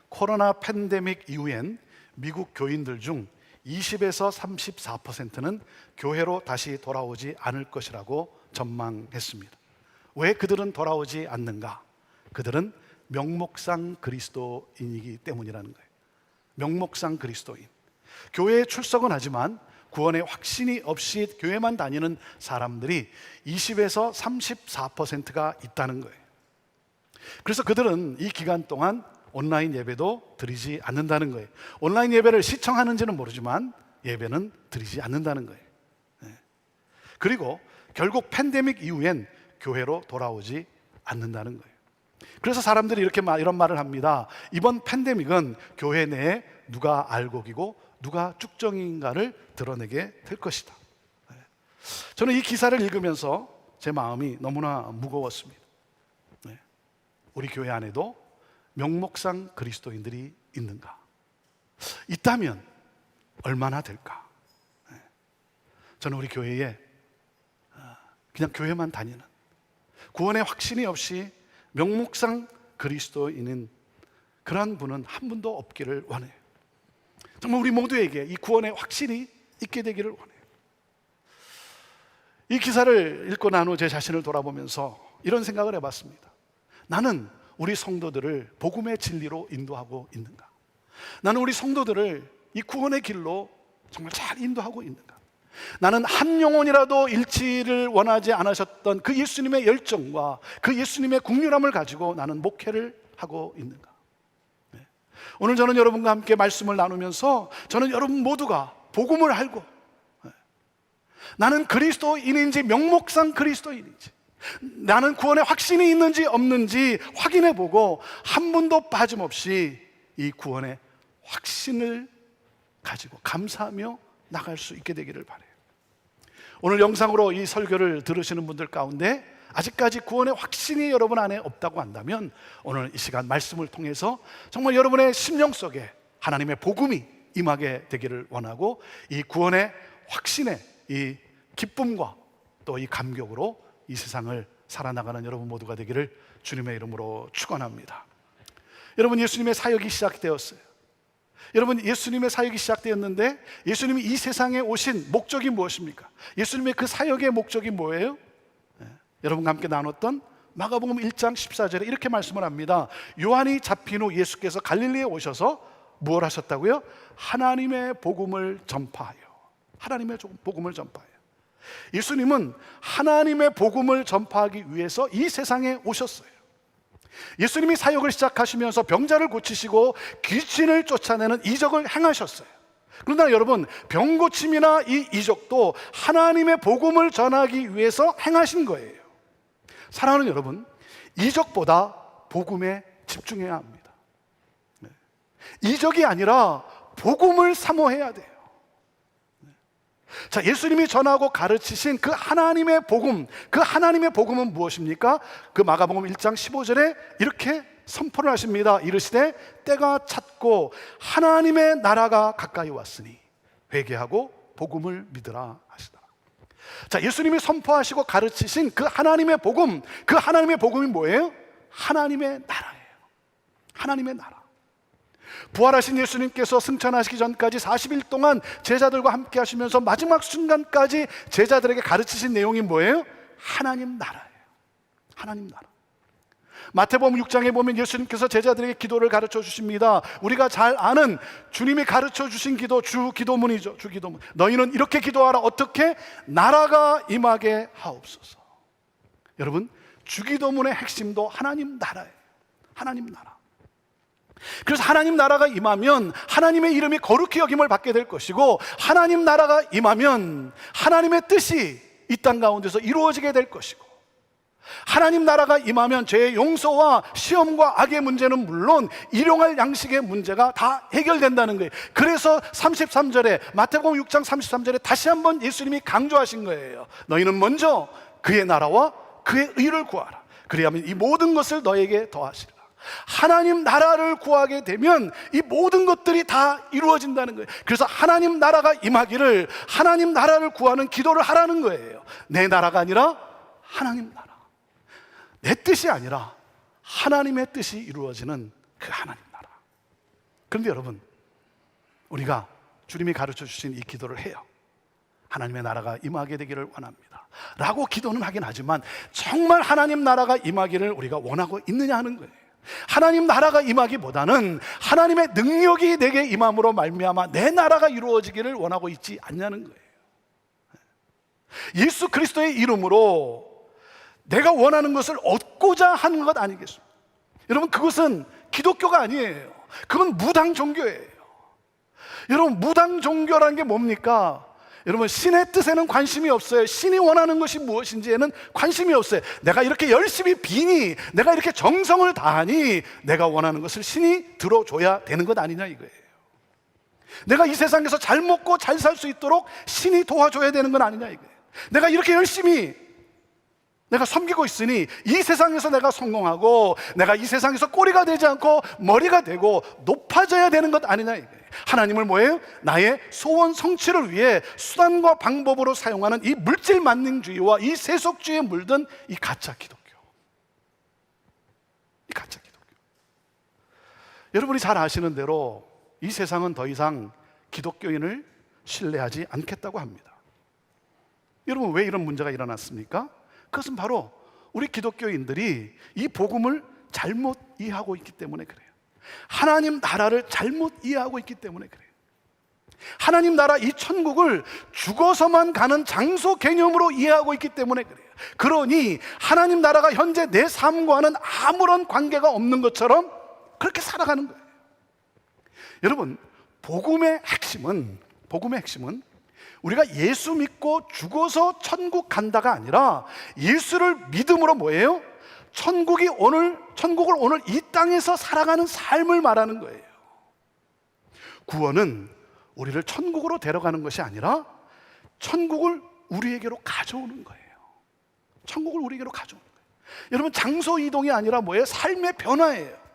[SPEAKER 5] 코로나 팬데믹 이후엔 미국 교인들 중 20에서 34%는 교회로 다시 돌아오지 않을 것이라고 전망했습니다. 왜 그들은 돌아오지 않는가? 그들은 명목상 그리스도인이기 때문이라는 거예요. 명목상 그리스도인. 교회에 출석은 하지만 구원의 확신이 없이 교회만 다니는 사람들이 20에서 34%가 있다는 거예요. 그래서 그들은 이 기간 동안 온라인 예배도 드리지 않는다는 거예요. 온라인 예배를 시청하는지는 모르지만 예배는 드리지 않는다는 거예요. 그리고 결국 팬데믹 이후엔 교회로 돌아오지 않는다는 거예요. 그래서 사람들이 이런 말을 합니다. 이번 팬데믹은 교회 내에 누가 알곡이고 누가 쭉정인가를 드러내게 될 것이다. 저는 이 기사를 읽으면서 제 마음이 너무나 무거웠습니다. 우리 교회 안에도 명목상 그리스도인들이 있는가? 있다면 얼마나 될까? 저는 우리 교회에 그냥 교회만 다니는 구원의 확신이 없이 명목상 그리스도인인 그러한 분은 한 분도 없기를 원해요. 정말 우리 모두에게 이 구원의 확신이 있게 되기를 원해요. 이 기사를 읽고 난 후 제 자신을 돌아보면서 이런 생각을 해봤습니다. 나는 우리 성도들을 복음의 진리로 인도하고 있는가? 나는 우리 성도들을 이 구원의 길로 정말 잘 인도하고 있는가? 나는 한 영혼이라도 잃지를 원하지 않으셨던 그 예수님의 열정과 그 예수님의 국률함을 가지고 나는 목회를 하고 있는가? 오늘 저는 여러분과 함께 말씀을 나누면서 저는 여러분 모두가 복음을 알고 나는 그리스도인인지 명목상 그리스도인인지 나는 구원의 확신이 있는지 없는지 확인해보고 한 분도 빠짐없이 이 구원의 확신을 가지고 감사하며 나갈 수 있게 되기를 바라요. 오늘 영상으로 이 설교를 들으시는 분들 가운데 아직까지 구원의 확신이 여러분 안에 없다고 한다면 오늘 이 시간 말씀을 통해서 정말 여러분의 심령 속에 하나님의 복음이 임하게 되기를 원하고 이 구원의 확신의 이 기쁨과 또 이 감격으로 이 세상을 살아나가는 여러분 모두가 되기를 주님의 이름으로 축원합니다. 여러분, 예수님의 사역이 시작되었어요. 여러분, 예수님의 사역이 시작되었는데 예수님이 이 세상에 오신 목적이 무엇입니까? 예수님의 그 사역의 목적이 뭐예요? 여러분과 함께 나눴던 마가복음 1장 14절에 이렇게 말씀을 합니다. 요한이 잡힌 후 예수께서 갈릴리에 오셔서 무엇 하셨다고요? 하나님의 복음을 전파하여. 하나님의 복음을 전파하여. 예수님은 하나님의 복음을 전파하기 위해서 이 세상에 오셨어요. 예수님이 사역을 시작하시면서 병자를 고치시고 귀신을 쫓아내는 이적을 행하셨어요. 그러나 여러분, 병고침이나 이 이적도 하나님의 복음을 전하기 위해서 행하신 거예요. 사랑하는 여러분, 이적보다 복음에 집중해야 합니다. 이적이 아니라 복음을 사모해야 돼요. 자, 예수님이 전하고 가르치신 그 하나님의 복음, 그 하나님의 복음은 무엇입니까? 그 마가복음 1장 15절에 이렇게 선포를 하십니다. 이르시되 때가 찼고 하나님의 나라가 가까이 왔으니 회개하고 복음을 믿으라 하시더라. 자, 예수님이 선포하시고 가르치신 그 하나님의 복음, 그 하나님의 복음이 뭐예요? 하나님의 나라예요. 하나님의 나라. 부활하신 예수님께서 승천하시기 전까지 40일 동안 제자들과 함께 하시면서 마지막 순간까지 제자들에게 가르치신 내용이 뭐예요? 하나님 나라예요. 하나님 나라. 마태복음 6장에 보면 예수님께서 제자들에게 기도를 가르쳐 주십니다. 우리가 잘 아는 주님이 가르쳐 주신 기도, 주기도문이죠. 주기도문. 너희는 이렇게 기도하라. 어떻게? 나라가 임하게 하옵소서. 여러분, 주기도문의 핵심도 하나님 나라예요. 하나님 나라. 그래서 하나님 나라가 임하면 하나님의 이름이 거룩히 여김을 받게 될 것이고, 하나님 나라가 임하면 하나님의 뜻이 이 땅 가운데서 이루어지게 될 것이고, 하나님 나라가 임하면 죄의 용서와 시험과 악의 문제는 물론 일용할 양식의 문제가 다 해결된다는 거예요. 그래서 33절에, 마태복음 6장 33절에 다시 한번 예수님이 강조하신 거예요. 너희는 먼저 그의 나라와 그의 의를 구하라. 그리하면 이 모든 것을 너에게 더하시리라. 하나님 나라를 구하게 되면 이 모든 것들이 다 이루어진다는 거예요. 그래서 하나님 나라가 임하기를, 하나님 나라를 구하는 기도를 하라는 거예요. 내 나라가 아니라 하나님 나라. 내 뜻이 아니라 하나님의 뜻이 이루어지는 그 하나님 나라. 그런데 여러분, 우리가 주님이 가르쳐 주신 이 기도를 해요. 하나님의 나라가 임하게 되기를 원합니다 라고 기도는 하긴 하지만, 정말 하나님 나라가 임하기를 우리가 원하고 있느냐 하는 거예요. 하나님 나라가 임하기보다는 하나님의 능력이 내게 임함으로 말미암아 내 나라가 이루어지기를 원하고 있지 않냐는 거예요. 예수 그리스도의 이름으로 내가 원하는 것을 얻고자 하는 것 아니겠습니까? 여러분, 그것은 기독교가 아니에요. 그건 무당 종교예요. 여러분, 무당 종교라는 게 뭡니까? 여러분, 신의 뜻에는 관심이 없어요. 신이 원하는 것이 무엇인지에는 관심이 없어요. 내가 이렇게 열심히 비니, 내가 이렇게 정성을 다하니 내가 원하는 것을 신이 들어줘야 되는 것 아니냐 이거예요. 내가 이 세상에서 잘 먹고 잘 살 수 있도록 신이 도와줘야 되는 건 아니냐 이거예요. 내가 이렇게 열심히 내가 섬기고 있으니 이 세상에서 내가 성공하고, 내가 이 세상에서 꼬리가 되지 않고 머리가 되고 높아져야 되는 것 아니냐 이거예요. 하나님을 뭐예요? 나의 소원 성취를 위해 수단과 방법으로 사용하는 이 물질 만능주의와 이 세속주의에 물든 이 가짜 기독교. 이 가짜 기독교. 여러분이 잘 아시는 대로 이 세상은 더 이상 기독교인을 신뢰하지 않겠다고 합니다. 여러분, 왜 이런 문제가 일어났습니까? 그것은 바로 우리 기독교인들이 이 복음을 잘못 이해하고 있기 때문에 그래요. 하나님 나라를 잘못 이해하고 있기 때문에 그래요. 하나님 나라, 이 천국을 죽어서만 가는 장소 개념으로 이해하고 있기 때문에 그래요. 그러니 하나님 나라가 현재 내 삶과는 아무런 관계가 없는 것처럼 그렇게 살아가는 거예요. 여러분, 복음의 핵심은 우리가 예수 믿고 죽어서 천국 간다가 아니라, 예수를 믿음으로 뭐예요? 천국을 오늘 이 땅에서 살아가는 삶을 말하는 거예요. 구원은 우리를 천국으로 데려가는 것이 아니라 천국을 우리에게로 가져오는 거예요. 천국을 우리에게로 가져오는 거예요. 여러분, 장소 이동이 아니라 뭐예요? 삶의 변화예요.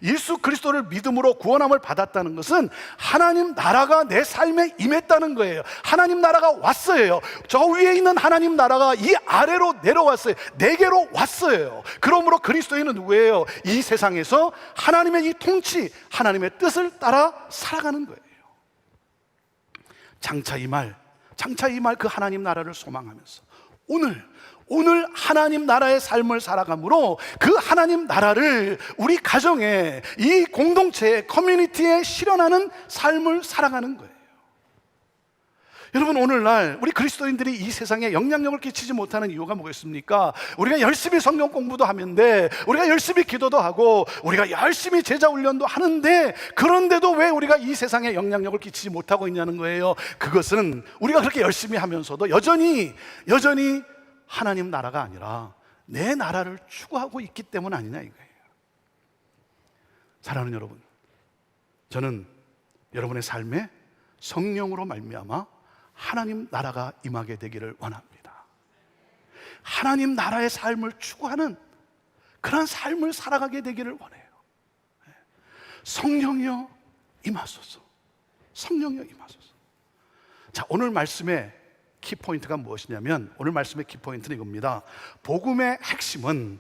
[SPEAKER 5] 예수 그리스도를 믿음으로 구원함을 받았다는 것은 하나님 나라가 내 삶에 임했다는 거예요. 하나님 나라가 왔어요. 저 위에 있는 하나님 나라가 이 아래로 내려왔어요. 내게로 왔어요. 그러므로 그리스도인은 누구예요? 이 세상에서 하나님의 이 통치, 하나님의 뜻을 따라 살아가는 거예요. 장차 이 말 그 하나님 나라를 소망하면서 오늘 하나님 나라의 삶을 살아가므로 그 하나님 나라를 우리 가정에, 이 공동체에, 커뮤니티에 실현하는 삶을 살아가는 거예요. 여러분, 오늘날 우리 그리스도인들이 이 세상에 영향력을 끼치지 못하는 이유가 뭐겠습니까? 우리가 열심히 성경 공부도 하는데, 우리가 열심히 기도도 하고, 우리가 열심히 제자 훈련도 하는데, 그런데도 왜 우리가 이 세상에 영향력을 끼치지 못하고 있냐는 거예요. 그것은 우리가 그렇게 열심히 하면서도 여전히 하나님 나라가 아니라 내 나라를 추구하고 있기 때문 아니냐 이거예요. 사랑하는 여러분, 저는 여러분의 삶에 성령으로 말미암아 하나님 나라가 임하게 되기를 원합니다. 하나님 나라의 삶을 추구하는 그런 삶을 살아가게 되기를 원해요. 성령이여 임하소서. 성령이여 임하소서. 자, 오늘 말씀의 키포인트가 무엇이냐면, 오늘 말씀의 키포인트는 이겁니다. 복음의 핵심은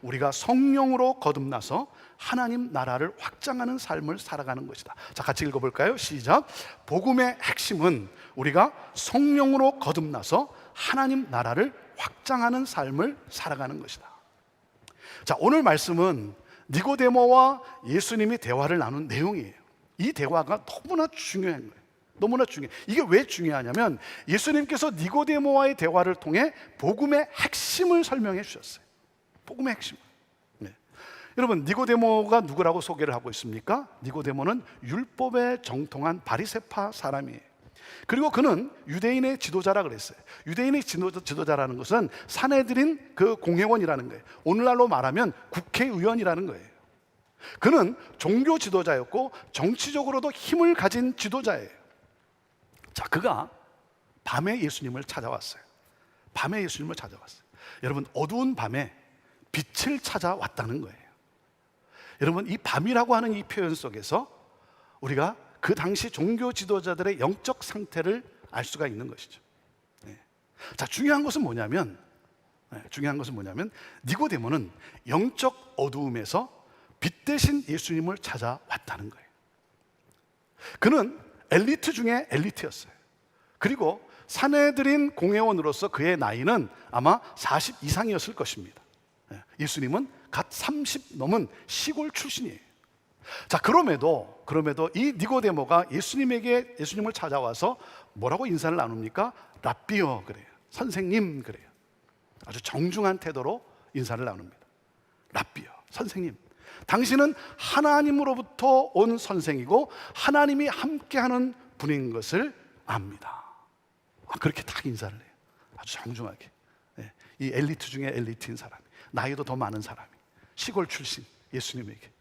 [SPEAKER 5] 우리가 성령으로 거듭나서 하나님 나라를 확장하는 삶을 살아가는 것이다. 자, 같이 읽어볼까요? 시작. 복음의 핵심은 우리가 성령으로 거듭나서 하나님 나라를 확장하는 삶을 살아가는 것이다. 자, 오늘 말씀은 니고데모와 예수님이 대화를 나눈 내용이에요. 이 대화가 너무나 중요한 거예요. 너무나 중요해요. 이게 왜 중요하냐면, 예수님께서 니고데모와의 대화를 통해 복음의 핵심을 설명해 주셨어요. 복음의 핵심. 네. 여러분, 니고데모가 누구라고 소개를 하고 있습니까? 니고데모는 율법에 정통한 바리새파 사람이에요. 그리고 그는 유대인의 지도자라 그랬어요. 유대인의 지도자라는 것은 산헤드린 그 공회원이라는 거예요. 오늘날로 말하면 국회의원이라는 거예요. 그는 종교 지도자였고 정치적으로도 힘을 가진 지도자예요. 자, 그가 밤에 예수님을 찾아왔어요. 밤에 예수님을 찾아왔어요. 여러분, 어두운 밤에 빛을 찾아왔다는 거예요. 여러분, 이 밤이라고 하는 이 표현 속에서 우리가 그 당시 종교 지도자들의 영적 상태를 알 수가 있는 것이죠. 네. 자, 중요한 것은 뭐냐면 니고데모는 영적 어두움에서 빛 대신 예수님을 찾아왔다는 거예요. 그는 엘리트 중에 엘리트였어요. 그리고 산헤드린 공회원으로서 그의 나이는 아마 40 이상이었을 것입니다. 예수님은 갓 30 넘은 시골 출신이에요. 자, 그럼에도 이 니고데모가 예수님을 찾아와서 뭐라고 인사를 나눕니까? 랍비어 그래요. 선생님 그래요. 아주 정중한 태도로 인사를 나눕니다. 랍비어, 선생님. 당신은 하나님으로부터 온 선생이고 하나님이 함께하는 분인 것을 압니다. 그렇게 딱 인사를 해요. 아주 정중하게. 이 엘리트 중에 엘리트인 사람이, 나이도 더 많은 사람이, 시골 출신 예수님에게.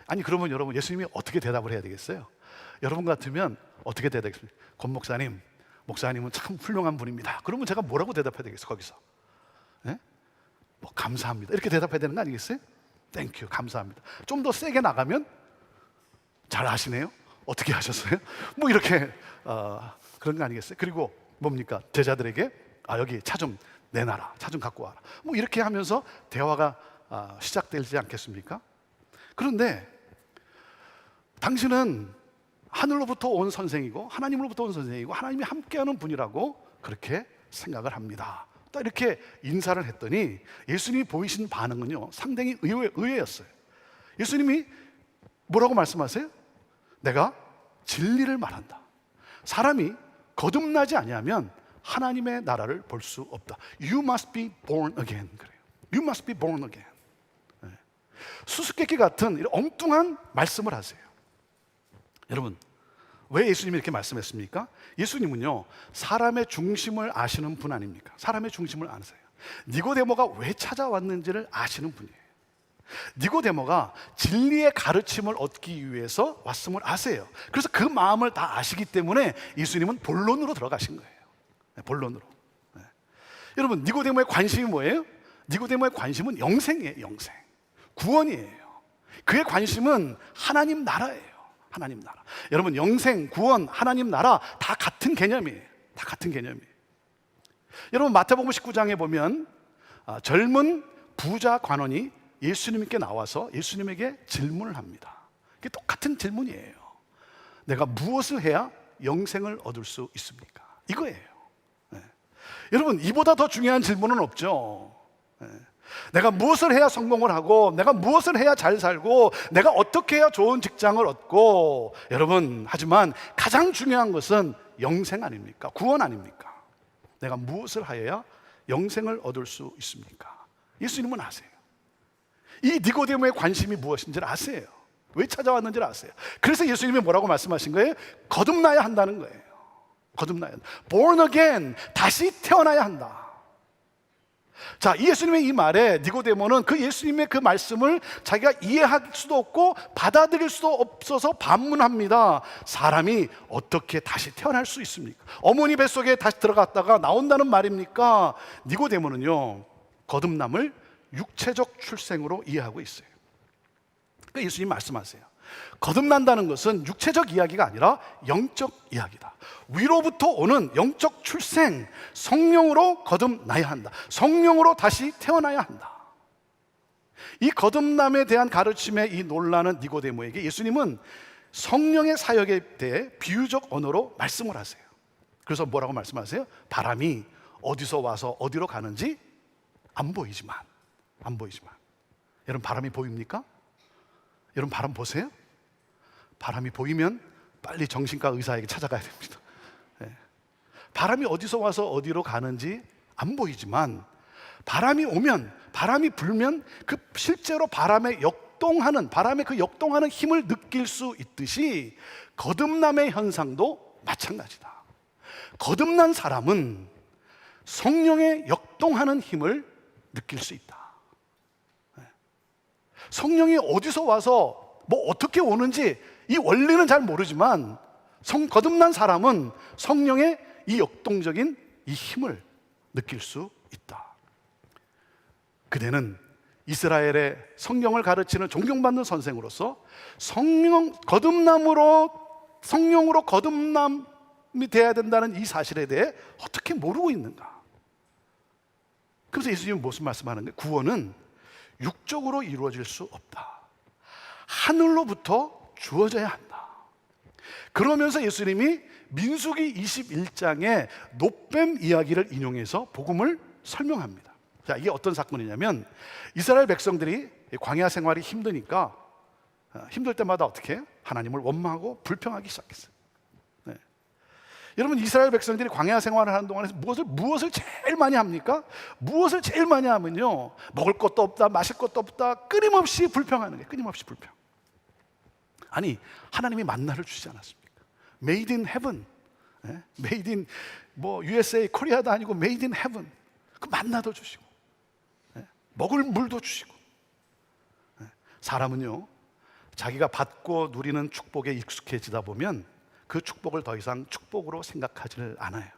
[SPEAKER 5] 아니, 그러면 여러분, 예수님이 어떻게 대답을 해야 되겠어요? 여러분 같으면 어떻게 대답하겠습니까? 권 목사님, 목사님은 참 훌륭한 분입니다. 그러면 제가 뭐라고 대답해야 되겠어요? 거기서 뭐 감사합니다 이렇게 대답해야 되는 거 아니겠어요? 땡큐, 감사합니다. 좀 더 세게 나가면 잘 아시네요? 어떻게 하셨어요? 뭐 이렇게 그런 거 아니겠어요? 그리고 뭡니까? 제자들에게 여기 차 좀 내놔라, 차 좀 갖고 와라, 뭐 이렇게 하면서 대화가 시작되지 않겠습니까? 그런데 당신은 하늘로부터 온 선생이고 하나님으로부터 온 선생이고 하나님이 함께하는 분이라고 그렇게 생각을 합니다. 딱 이렇게 인사를 했더니 예수님이 보이신 반응은요, 상당히 의외였어요. 예수님이 뭐라고 말씀하세요? 내가 진리를 말한다. 사람이 거듭나지 아니하면 하나님의 나라를 볼 수 없다. You must be born again. 그래요. You must be born again. 수수께끼 같은 이런 엉뚱한 말씀을 하세요. 여러분, 왜 예수님이 이렇게 말씀했습니까? 예수님은요, 사람의 중심을 아시는 분 아닙니까? 사람의 중심을 아세요. 니고데모가 왜 찾아왔는지를 아시는 분이에요. 니고데모가 진리의 가르침을 얻기 위해서 왔음을 아세요. 그래서 그 마음을 다 아시기 때문에 예수님은 본론으로 들어가신 거예요. 본론으로. 여러분, 니고데모의 관심이 뭐예요? 니고데모의 관심은 영생이에요. 영생, 구원이에요. 그의 관심은 하나님 나라예요. 하나님 나라. 여러분, 영생, 구원, 하나님 나라 다 같은 개념이에요. 다 같은 개념이에요. 여러분, 마태복음 19장에 보면 젊은 부자 관원이 예수님께 나와서 예수님에게 질문을 합니다. 이게 똑같은 질문이에요. 내가 무엇을 해야 영생을 얻을 수 있습니까? 이거예요. 여러분, 이보다 더 중요한 질문은 없죠. 내가 무엇을 해야 성공을 하고, 내가 무엇을 해야 잘 살고, 내가 어떻게 해야 좋은 직장을 얻고. 여러분, 하지만 가장 중요한 것은 영생 아닙니까? 구원 아닙니까? 내가 무엇을 하여야 영생을 얻을 수 있습니까? 예수님은 아세요. 이 니고데모의 관심이 무엇인지를 아세요. 왜 찾아왔는지를 아세요. 그래서 예수님이 뭐라고 말씀하신 거예요? 거듭나야 한다는 거예요. 거듭나야 한다. Born again, 다시 태어나야 한다. 자, 예수님의 이 말에 니고데모는 그 예수님의 그 말씀을 자기가 이해할 수도 없고 받아들일 수도 없어서 반문합니다. 사람이 어떻게 다시 태어날 수 있습니까? 어머니 뱃속에 다시 들어갔다가 나온다는 말입니까? 니고데모는요, 거듭남을 육체적 출생으로 이해하고 있어요. 그러니까 예수님 말씀하세요. 거듭난다는 것은 육체적 이야기가 아니라 영적 이야기다. 위로부터 오는 영적 출생, 성령으로 거듭나야 한다. 성령으로 다시 태어나야 한다. 이 거듭남에 대한 가르침에 이 놀라는 니고데모에게 예수님은 성령의 사역에 대해 비유적 언어로 말씀을 하세요. 그래서 뭐라고 말씀하세요? 바람이 어디서 와서 어디로 가는지 안 보이지만. 여러분, 바람이 보입니까? 여러분, 바람 보세요? 바람이 보이면 빨리 정신과 의사에게 찾아가야 됩니다. 바람이 어디서 와서 어디로 가는지 안 보이지만 바람이 오면, 바람이 불면 그 실제로 바람의 그 역동하는 힘을 느낄 수 있듯이 거듭남의 현상도 마찬가지다. 거듭난 사람은 성령의 역동하는 힘을 느낄 수 있다. 성령이 어디서 와서 뭐 어떻게 오는지 이 원리는 잘 모르지만 거듭난 사람은 성령의 이 역동적인 이 힘을 느낄 수 있다. 그대는 이스라엘의 성령을 가르치는 존경받는 선생으로서 성령으로 거듭남이 돼야 된다는 이 사실에 대해 어떻게 모르고 있는가? 그래서 예수님은 무슨 말씀하는 거예요? 구원은 육적으로 이루어질 수 없다. 하늘로부터 주어져야 한다. 그러면서 예수님이 민수기 21장의 놋뱀 이야기를 인용해서 복음을 설명합니다. 자, 이게 어떤 사건이냐면 이스라엘 백성들이 광야 생활이 힘드니까 힘들 때마다 어떻게 해요? 하나님을 원망하고 불평하기 시작했어요. 네. 여러분, 이스라엘 백성들이 광야 생활을 하는 동안에 무엇을 제일 많이 합니까? 무엇을 제일 많이 하면요, 먹을 것도 없다, 마실 것도 없다, 끊임없이 불평하는 거예요. 끊임없이 불평. 아니, 하나님이 만나를 주시지 않았습니까? Made in heaven, Made in USA, 코리아도 아니고 Made in heaven. 그 만나도 주시고, 먹을 물도 주시고. 사람은요, 자기가 받고 누리는 축복에 익숙해지다 보면 그 축복을 더 이상 축복으로 생각하지를 않아요.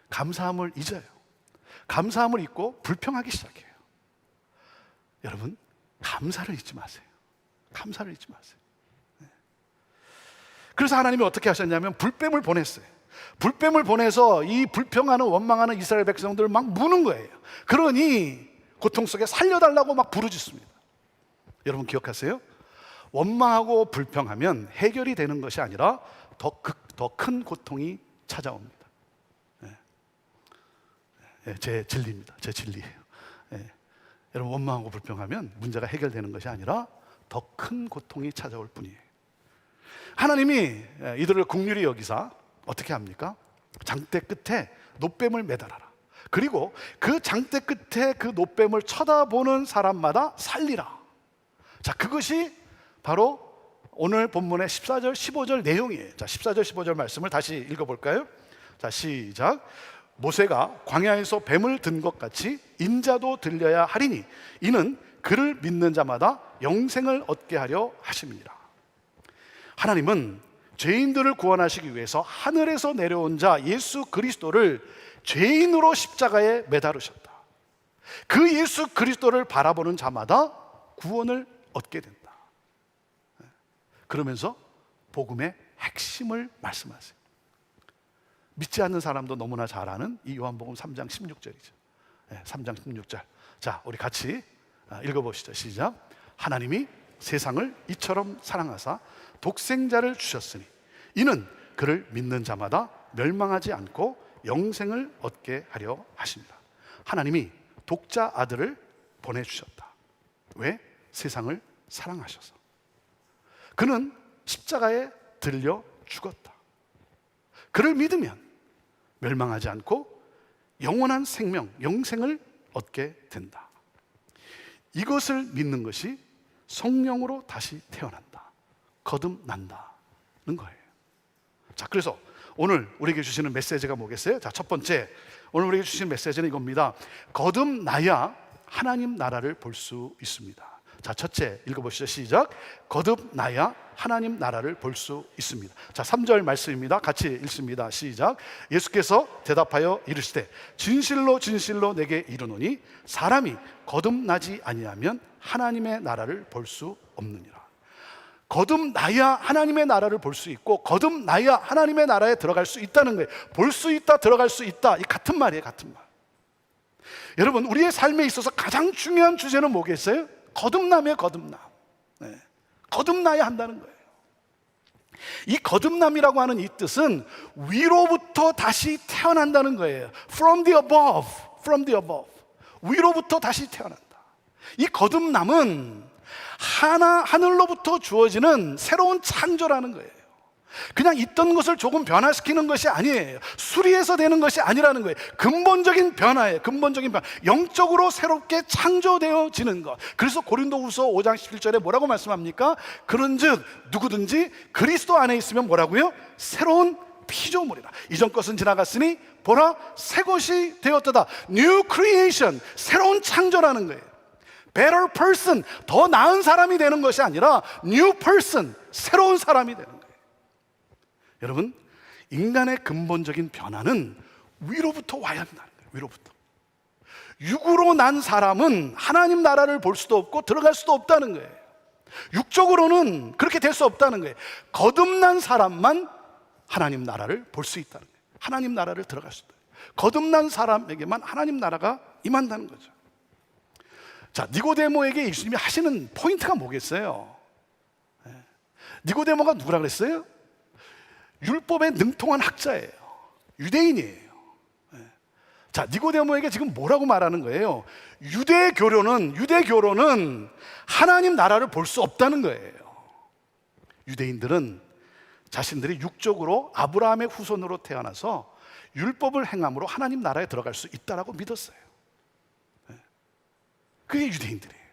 [SPEAKER 5] 감사함을 잊어요. 감사함을 잊고 불평하기 시작해요. 여러분, 감사를 잊지 마세요. 감사를 잊지 마세요. 그래서 하나님이 어떻게 하셨냐면 불뱀을 보냈어요. 불뱀을 보내서 이 불평하는 원망하는 이스라엘 백성들을 막 무는 거예요. 그러니 고통 속에 살려달라고 막 부르짖습니다. 여러분 기억하세요? 원망하고 불평하면 해결이 되는 것이 아니라 더 큰 고통이 찾아옵니다. 제 진리입니다. 제 진리예요. 여러분, 원망하고 불평하면 문제가 해결되는 것이 아니라 더 큰 고통이 찾아올 뿐이에요. 하나님이 이들을 긍휼히 여기사 어떻게 합니까? 장대 끝에 놋뱀을 매달아라. 그리고 그 장대 끝에 그 놋뱀을 쳐다보는 사람마다 살리라. 자, 그것이 바로 오늘 본문의 14절, 15절 내용이에요. 자, 14절, 15절 말씀을 다시 읽어볼까요? 자, 시작. 모세가 광야에서 뱀을 든 것 같이 인자도 들려야 하리니 이는 그를 믿는 자마다 영생을 얻게 하려 하심이니라. 하나님은 죄인들을 구원하시기 위해서 하늘에서 내려온 자 예수 그리스도를 죄인으로 십자가에 매달으셨다. 그 예수 그리스도를 바라보는 자마다 구원을 얻게 된다. 그러면서 복음의 핵심을 말씀하세요. 믿지 않는 사람도 너무나 잘 아는 이 요한복음 3장 16절이죠. 3장 16절. 자, 우리 같이 읽어보시죠. 시작. 하나님이 세상을 이처럼 사랑하사 독생자를 주셨으니 이는 그를 믿는 자마다 멸망하지 않고 영생을 얻게 하려 하십니다. 하나님이 독자 아들을 보내주셨다. 왜? 세상을 사랑하셔서. 그는 십자가에 들려 죽었다. 그를 믿으면 멸망하지 않고 영원한 생명, 영생을 얻게 된다. 이것을 믿는 것이 성령으로 다시 태어난다, 거듭난다는 거예요. 자, 그래서 오늘 우리에게 주시는 메시지가 뭐겠어요? 자, 첫 번째, 오늘 우리에게 주시는 메시지는 이겁니다. 거듭나야 하나님 나라를 볼 수 있습니다. 자, 첫째 읽어보시죠. 시작. 거듭나야 하나님 나라를 볼 수 있습니다. 자, 3절 말씀입니다. 같이 읽습니다. 시작. 예수께서 대답하여 이르시되 진실로 진실로 내게 이르노니 사람이 거듭나지 아니하면 하나님의 나라를 볼 수 없느니라. 거듭나야 하나님의 나라를 볼 수 있고 거듭나야 하나님의 나라에 들어갈 수 있다는 거예요. 볼 수 있다, 들어갈 수 있다, 이 같은 말이에요. 같은 말. 여러분, 우리의 삶에 있어서 가장 중요한 주제는 뭐겠어요? 거듭남이에요. 거듭남. 네. 거듭나야 한다는 거예요. 이 거듭남이라고 하는 이 뜻은 위로부터 다시 태어난다는 거예요. From the above, from the above. 위로부터 다시 태어난다. 이 거듭남은 하늘로부터 주어지는 새로운 창조라는 거예요. 그냥 있던 것을 조금 변화시키는 것이 아니에요. 수리해서 되는 것이 아니라는 거예요. 근본적인 변화예요. 근본적인 변화. 영적으로 새롭게 창조되어지는 것. 그래서 고린도후서 5장 11절에 뭐라고 말씀합니까? 그런즉 누구든지 그리스도 안에 있으면 뭐라고요? 새로운 피조물이라. 이전 것은 지나갔으니 보라 새 것이 되었도다. New creation, 새로운 창조라는 거예요. Better person, 더 나은 사람이 되는 것이 아니라 New person, 새로운 사람이 되는 거예요. 여러분, 인간의 근본적인 변화는 위로부터 와야 한다는 거예요. 위로부터. 육으로 난 사람은 하나님 나라를 볼 수도 없고 들어갈 수도 없다는 거예요. 육적으로는 그렇게 될 수 없다는 거예요. 거듭난 사람만 하나님 나라를 볼 수 있다는 거예요. 하나님 나라를 들어갈 수 있다. 거듭난 사람에게만 하나님 나라가 임한다는 거죠. 자, 니고데모에게 예수님이 하시는 포인트가 뭐겠어요? 니고데모가 누구라 그랬어요? 율법에 능통한 학자예요. 유대인이에요. 자, 니고데모에게 지금 뭐라고 말하는 거예요? 유대교로는 하나님 나라를 볼 수 없다는 거예요. 유대인들은 자신들이 육적으로 아브라함의 후손으로 태어나서 율법을 행함으로 하나님 나라에 들어갈 수 있다라고 믿었어요. 그게 유대인들이에요.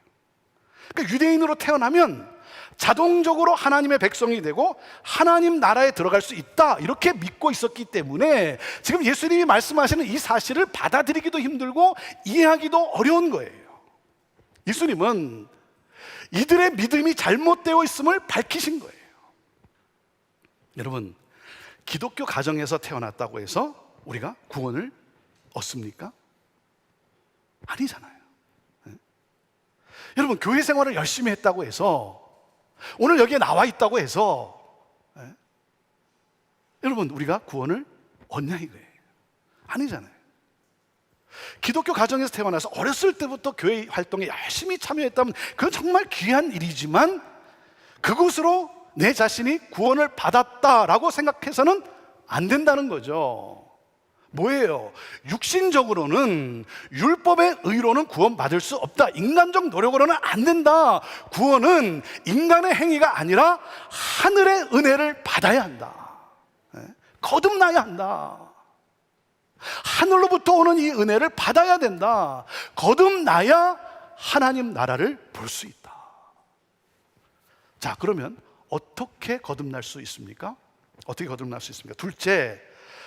[SPEAKER 5] 그러니까 유대인으로 태어나면 자동적으로 하나님의 백성이 되고 하나님 나라에 들어갈 수 있다, 이렇게 믿고 있었기 때문에 지금 예수님이 말씀하시는 이 사실을 받아들이기도 힘들고 이해하기도 어려운 거예요. 예수님은 이들의 믿음이 잘못되어 있음을 밝히신 거예요. 여러분, 기독교 가정에서 태어났다고 해서 우리가 구원을 얻습니까? 아니잖아요. 여러분, 교회 생활을 열심히 했다고 해서 오늘 여기에 나와 있다고 해서 여러분, 우리가 구원을 얻냐 이거예요. 아니잖아요. 기독교 가정에서 태어나서 어렸을 때부터 교회 활동에 열심히 참여했다면 그건 정말 귀한 일이지만 그것으로 내 자신이 구원을 받았다라고 생각해서는 안 된다는 거죠. 뭐예요? 육신적으로는, 율법의 의로는 구원받을 수 없다. 인간적 노력으로는 안 된다. 구원은 인간의 행위가 아니라 하늘의 은혜를 받아야 한다. 거듭나야 한다. 하늘로부터 오는 이 은혜를 받아야 된다. 거듭나야 하나님 나라를 볼 수 있다. 자, 그러면 어떻게 거듭날 수 있습니까? 어떻게 거듭날 수 있습니까? 둘째,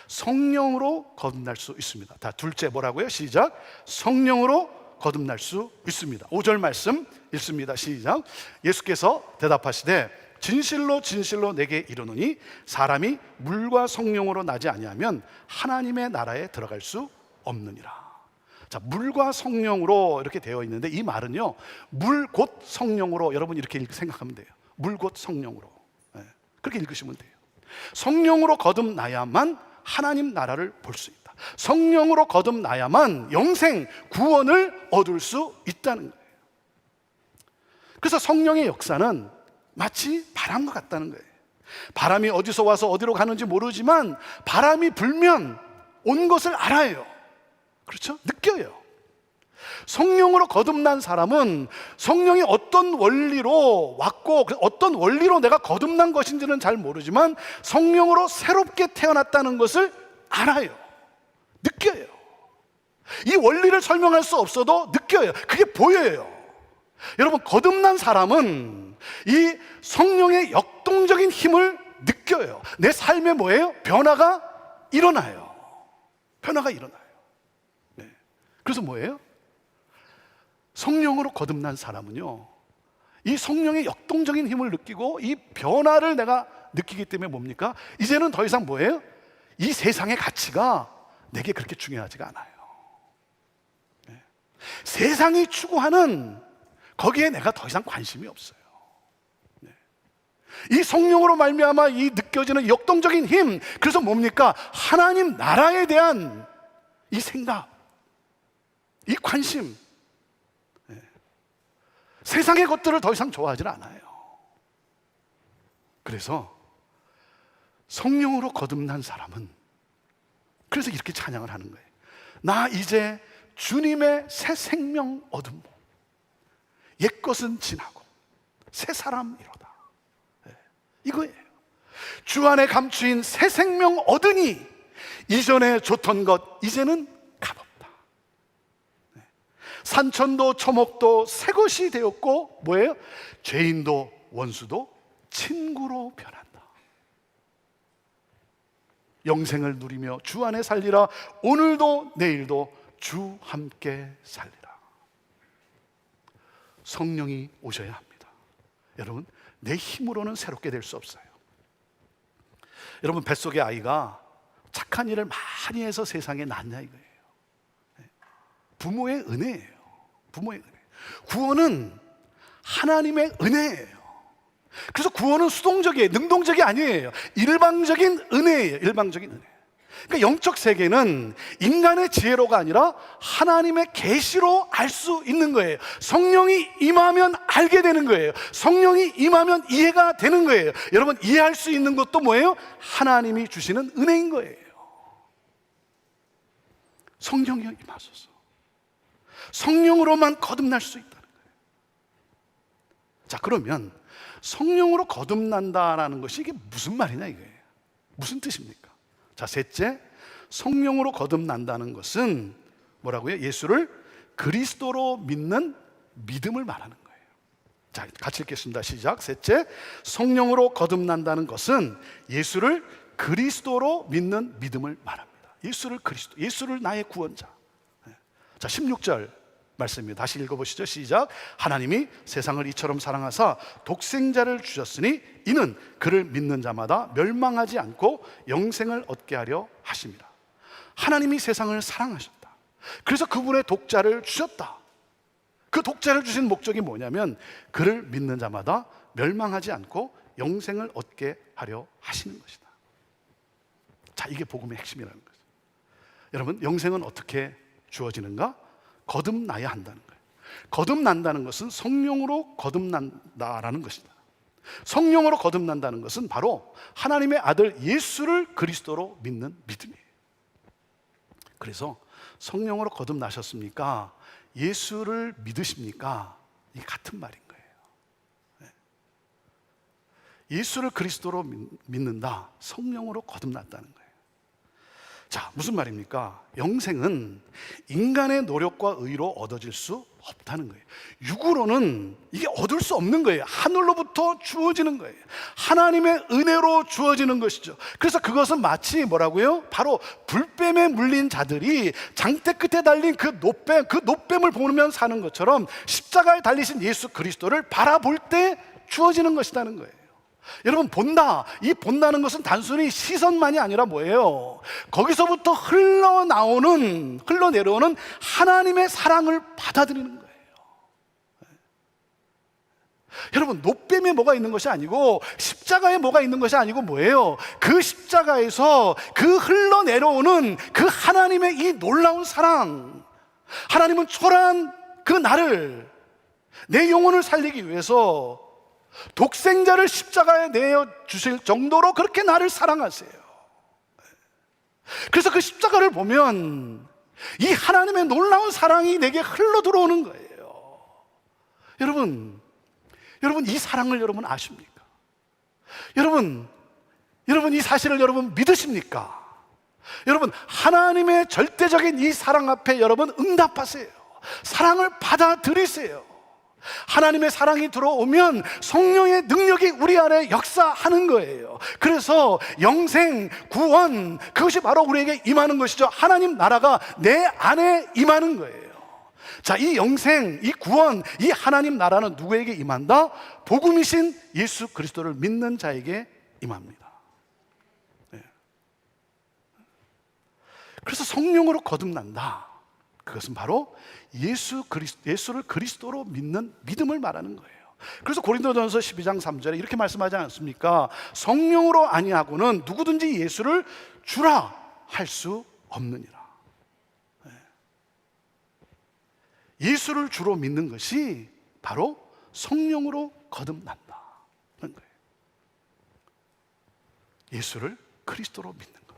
[SPEAKER 5] 성령으로 거듭날 수 있습니다. 다 둘째 뭐라고요? 시작. 성령으로 거듭날 수 있습니다. 5절 말씀 읽습니다. 시작. 예수께서 대답하시되 진실로 진실로 내게 이르노니 사람이 물과 성령으로 나지 아니하면 하나님의 나라에 들어갈 수 없느니라. 자, 물과 성령으로 이렇게 되어 있는데 이 말은요, 물 곧 성령으로, 여러분 이렇게 생각하면 돼요. 물 곧 성령으로. 그렇게 읽으시면 돼요. 성령으로 거듭나야만 하나님 나라를 볼 수 있다. 성령으로 거듭나야만 영생, 구원을 얻을 수 있다는 거예요. 그래서 성령의 역사는 마치 바람과 같다는 거예요. 바람이 어디서 와서 어디로 가는지 모르지만 바람이 불면 온 것을 알아요. 그렇죠? 느껴요. 성령으로 거듭난 사람은 성령이 어떤 원리로 왔고 어떤 원리로 내가 거듭난 것인지는 잘 모르지만 성령으로 새롭게 태어났다는 것을 알아요. 느껴요. 이 원리를 설명할 수 없어도 느껴요. 그게 보여요. 여러분, 거듭난 사람은 이 성령의 역동적인 힘을 느껴요. 내 삶에 뭐예요? 변화가 일어나요. 변화가 일어나요. 네. 그래서 뭐예요? 성령으로 거듭난 사람은요, 이 성령의 역동적인 힘을 느끼고 이 변화를 내가 느끼기 때문에 뭡니까? 이제는 더 이상 뭐예요? 이 세상의 가치가 내게 그렇게 중요하지가 않아요. 네. 세상이 추구하는 거기에 내가 더 이상 관심이 없어요. 네. 이 성령으로 말미암아 이 느껴지는 역동적인 힘, 그래서 뭡니까? 하나님 나라에 대한 이 생각, 이 관심, 네. 세상의 것들을 더 이상 좋아하지 않아요. 그래서 성령으로 거듭난 사람은 그래서 이렇게 찬양을 하는 거예요. 나 이제 주님의 새 생명 얻음, 옛것은 지나고 새 사람이로다. 네. 이거예요. 주 안에 감추인 새 생명 얻으니 이전에 좋던 것 이제는 값없다. 네. 산천도 초목도 새 것이 되었고 뭐예요? 죄인도 원수도 친구로 변한다. 영생을 누리며 주 안에 살리라. 오늘도 내일도 주 함께 살리라. 성령이 오셔야 합니다. 여러분, 내 힘으로는 새롭게 될 수 없어요. 여러분, 뱃속의 아이가 착한 일을 많이 해서 세상에 낳냐 이거예요. 부모의 은혜예요. 부모의 은혜. 구원은 하나님의 은혜예요. 그래서 구원은 수동적이에요. 능동적이 아니에요. 일방적인 은혜예요. 일방적인 은혜. 그러니까 영적 세계는 인간의 지혜로가 아니라 하나님의 계시로 알 수 있는 거예요. 성령이 임하면 알게 되는 거예요. 성령이 임하면 이해가 되는 거예요. 여러분, 이해할 수 있는 것도 뭐예요? 하나님이 주시는 은혜인 거예요. 성령이 임하소서. 성령으로만 거듭날 수 있다는 거예요. 자, 그러면 성령으로 거듭난다라는 것이 이게 무슨 말이냐 이거예요. 무슨 뜻입니까? 자, 셋째, 성령으로 거듭난다는 것은 뭐라고요? 예수를 그리스도로 믿는 믿음을 말하는 거예요. 자, 같이 읽겠습니다. 시작. 셋째, 성령으로 거듭난다는 것은 예수를 그리스도로 믿는 믿음을 말합니다. 예수를 그리스도, 예수를 나의 구원자. 자, 16절 말씀입니다. 다시 읽어보시죠. 시작. 하나님이 세상을 이처럼 사랑하사 독생자를 주셨으니 이는 그를 믿는 자마다 멸망하지 않고 영생을 얻게 하려 하심이라. 하나님이 세상을 사랑하셨다. 그래서 그분의 독자를 주셨다. 그 독자를 주신 목적이 뭐냐면 그를 믿는 자마다 멸망하지 않고 영생을 얻게 하려 하시는 것이다. 자, 이게 복음의 핵심이라는 거죠. 여러분, 영생은 어떻게 주어지는가? 거듭나야 한다는 거예요. 거듭난다는 것은 성령으로 거듭난다라는 것이다. 성령으로 거듭난다는 것은 바로 하나님의 아들 예수를 그리스도로 믿는 믿음이에요. 그래서 성령으로 거듭나셨습니까? 예수를 믿으십니까? 이 같은 말인 거예요. 예수를 그리스도로 믿는다. 성령으로 거듭났다는 거예요. 자, 무슨 말입니까? 영생은 인간의 노력과 의로 얻어질 수 없다는 거예요. 육으로는 이게 얻을 수 없는 거예요. 하늘로부터 주어지는 거예요. 하나님의 은혜로 주어지는 것이죠. 그래서 그것은 마치 뭐라고요? 바로 불뱀에 물린 자들이 장대 끝에 달린 그 노뱀을 보면 사는 것처럼 십자가에 달리신 예수 그리스도를 바라볼 때 주어지는 것이라는 거예요. 여러분, 본다. 이 본다는 것은 단순히 시선만이 아니라 뭐예요? 거기서부터 흘러내려오는 하나님의 사랑을 받아들이는 거예요. 여러분, 노뱀에 뭐가 있는 것이 아니고 십자가에 뭐가 있는 것이 아니고 뭐예요? 그 십자가에서 그 흘러내려오는 그 하나님의 이 놀라운 사랑. 하나님은 초라한 그 나를, 내 영혼을 살리기 위해서 독생자를 십자가에 내어 주실 정도로 그렇게 나를 사랑하세요. 그래서 그 십자가를 보면 이 하나님의 놀라운 사랑이 내게 흘러 들어오는 거예요. 여러분 이 사랑을 여러분 아십니까? 여러분 이 사실을 여러분 믿으십니까? 여러분 하나님의 절대적인 이 사랑 앞에 여러분 응답하세요. 사랑을 받아들이세요. 하나님의 사랑이 들어오면 성령의 능력이 우리 안에 역사하는 거예요. 그래서 영생, 구원, 그것이 바로 우리에게 임하는 것이죠. 하나님 나라가 내 안에 임하는 거예요. 자, 이 영생, 이 구원, 이 하나님 나라는 누구에게 임한다? 복음이신 예수 그리스도를 믿는 자에게 임합니다. 네. 그래서 성령으로 거듭난다. 그것은 바로 예수를 그리스도로 믿는 믿음을 말하는 거예요. 그래서 고린도전서 12장 3절에 이렇게 말씀하지 않습니까? 성령으로 아니하고는 누구든지 예수를 주라 할 수 없느니라. 예수를 주로 믿는 것이 바로 성령으로 거듭난다는 거예요. 예수를 그리스도로 믿는 것.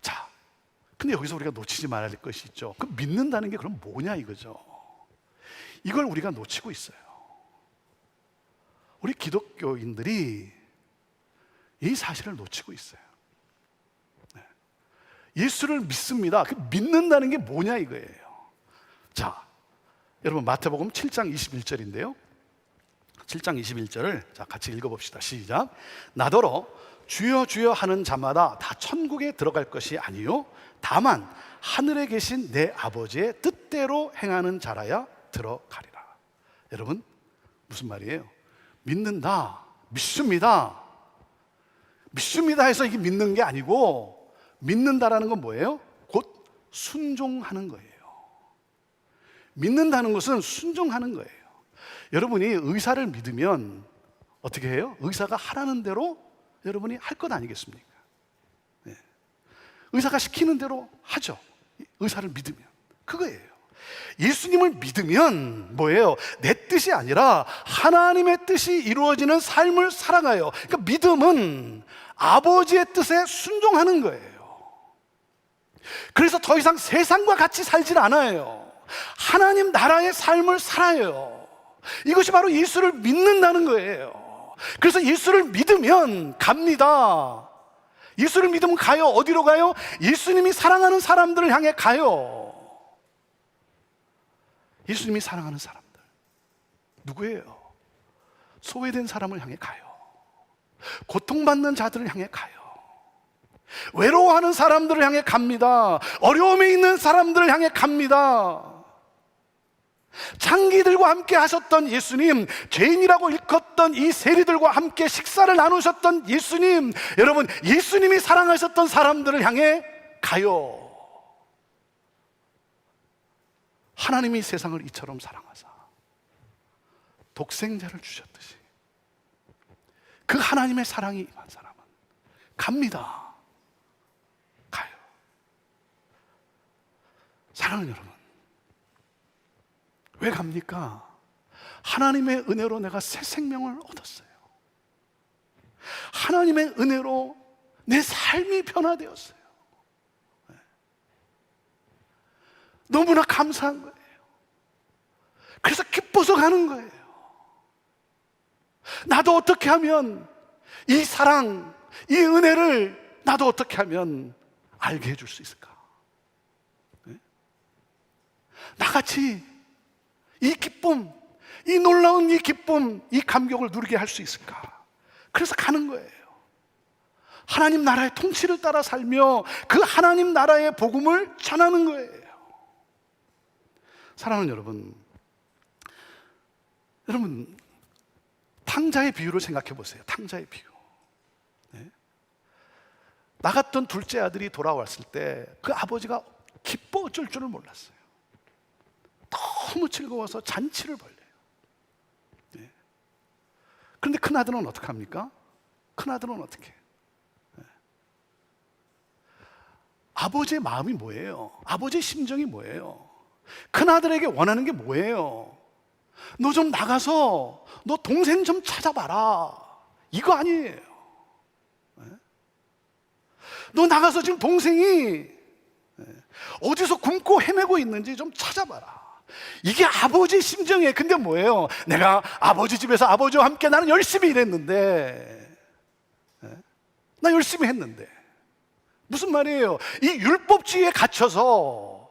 [SPEAKER 5] 자, 근데 여기서 우리가 놓치지 말아야 될 것이 있죠. 그 믿는다는 게 그럼 뭐냐 이거죠. 이걸 우리가 놓치고 있어요. 우리 기독교인들이 이 사실을 놓치고 있어요. 예수를 믿습니다. 그 믿는다는 게 뭐냐 이거예요. 자, 여러분 마태복음 7장 21절인데요. 7장 21절을 자 같이 읽어봅시다. 시작. 나더러 주여 주여 하는 자마다 다 천국에 들어갈 것이 아니요 다만 하늘에 계신 내 아버지의 뜻대로 행하는 자라야 들어가리라. 여러분 무슨 말이에요? 믿는다, 믿습니다. 믿습니다 해서 이게 믿는 게 아니고 믿는다라는 건 뭐예요? 곧 순종하는 거예요. 믿는다는 것은 순종하는 거예요. 여러분이 의사를 믿으면 어떻게 해요? 의사가 하라는 대로 여러분이 할 것 아니겠습니까? 네. 의사가 시키는 대로 하죠. 의사를 믿으면 그거예요. 예수님을 믿으면 뭐예요? 내 뜻이 아니라 하나님의 뜻이 이루어지는 삶을 살아가요. 그러니까 믿음은 아버지의 뜻에 순종하는 거예요. 그래서 더 이상 세상과 같이 살질 않아요. 하나님 나라의 삶을 살아요. 이것이 바로 예수를 믿는다는 거예요. 그래서 예수를 믿으면 갑니다. 예수를 믿으면 가요. 어디로 가요? 예수님이 사랑하는 사람들을 향해 가요. 예수님이 사랑하는 사람들 누구예요? 소외된 사람을 향해 가요. 고통받는 자들을 향해 가요. 외로워하는 사람들을 향해 갑니다. 어려움에 있는 사람들을 향해 갑니다. 장기들과 함께 하셨던 예수님, 죄인이라고 일컫던 이 세리들과 함께 식사를 나누셨던 예수님, 여러분 예수님이 사랑하셨던 사람들을 향해 가요. 하나님이 세상을 이처럼 사랑하사 독생자를 주셨듯이 그 하나님의 사랑이 임한 사람은 갑니다. 가요. 사랑하는 여러분, 왜 갑니까? 하나님의 은혜로 내가 새 생명을 얻었어요. 하나님의 은혜로 내 삶이 변화되었어요. 너무나 감사한 거예요. 그래서 기뻐서 가는 거예요. 나도 어떻게 하면 이 사랑, 이 은혜를 나도 어떻게 하면 알게 해줄 수 있을까? 나같이 이 기쁨, 이 놀라운 이 기쁨, 이 감격을 누리게 할 수 있을까? 그래서 가는 거예요. 하나님 나라의 통치를 따라 살며 그 하나님 나라의 복음을 전하는 거예요. 사랑하는 여러분, 탕자의 비유를 생각해 보세요. 탕자의 비유. 네? 나갔던 둘째 아들이 돌아왔을 때 그 아버지가 기뻐 어쩔 줄을 몰랐어요. 너무 즐거워서 잔치를 벌려요. 네. 그런데 큰 아들은 어떻게 합니까? 큰 아들은 어떻게 해요? 네. 아버지의 마음이 뭐예요? 아버지의 심정이 뭐예요? 큰 아들에게 원하는 게 뭐예요? 너 좀 나가서 너 동생 좀 찾아봐라, 이거 아니에요. 네? 너 나가서 지금 동생이 어디서 굶고 헤매고 있는지 좀 찾아봐라. 이게 아버지 심정이에요. 근데 뭐예요? 내가 아버지 집에서 아버지와 함께 나는 열심히 일했는데, 나 열심히 했는데, 무슨 말이에요? 이 율법주의에 갇혀서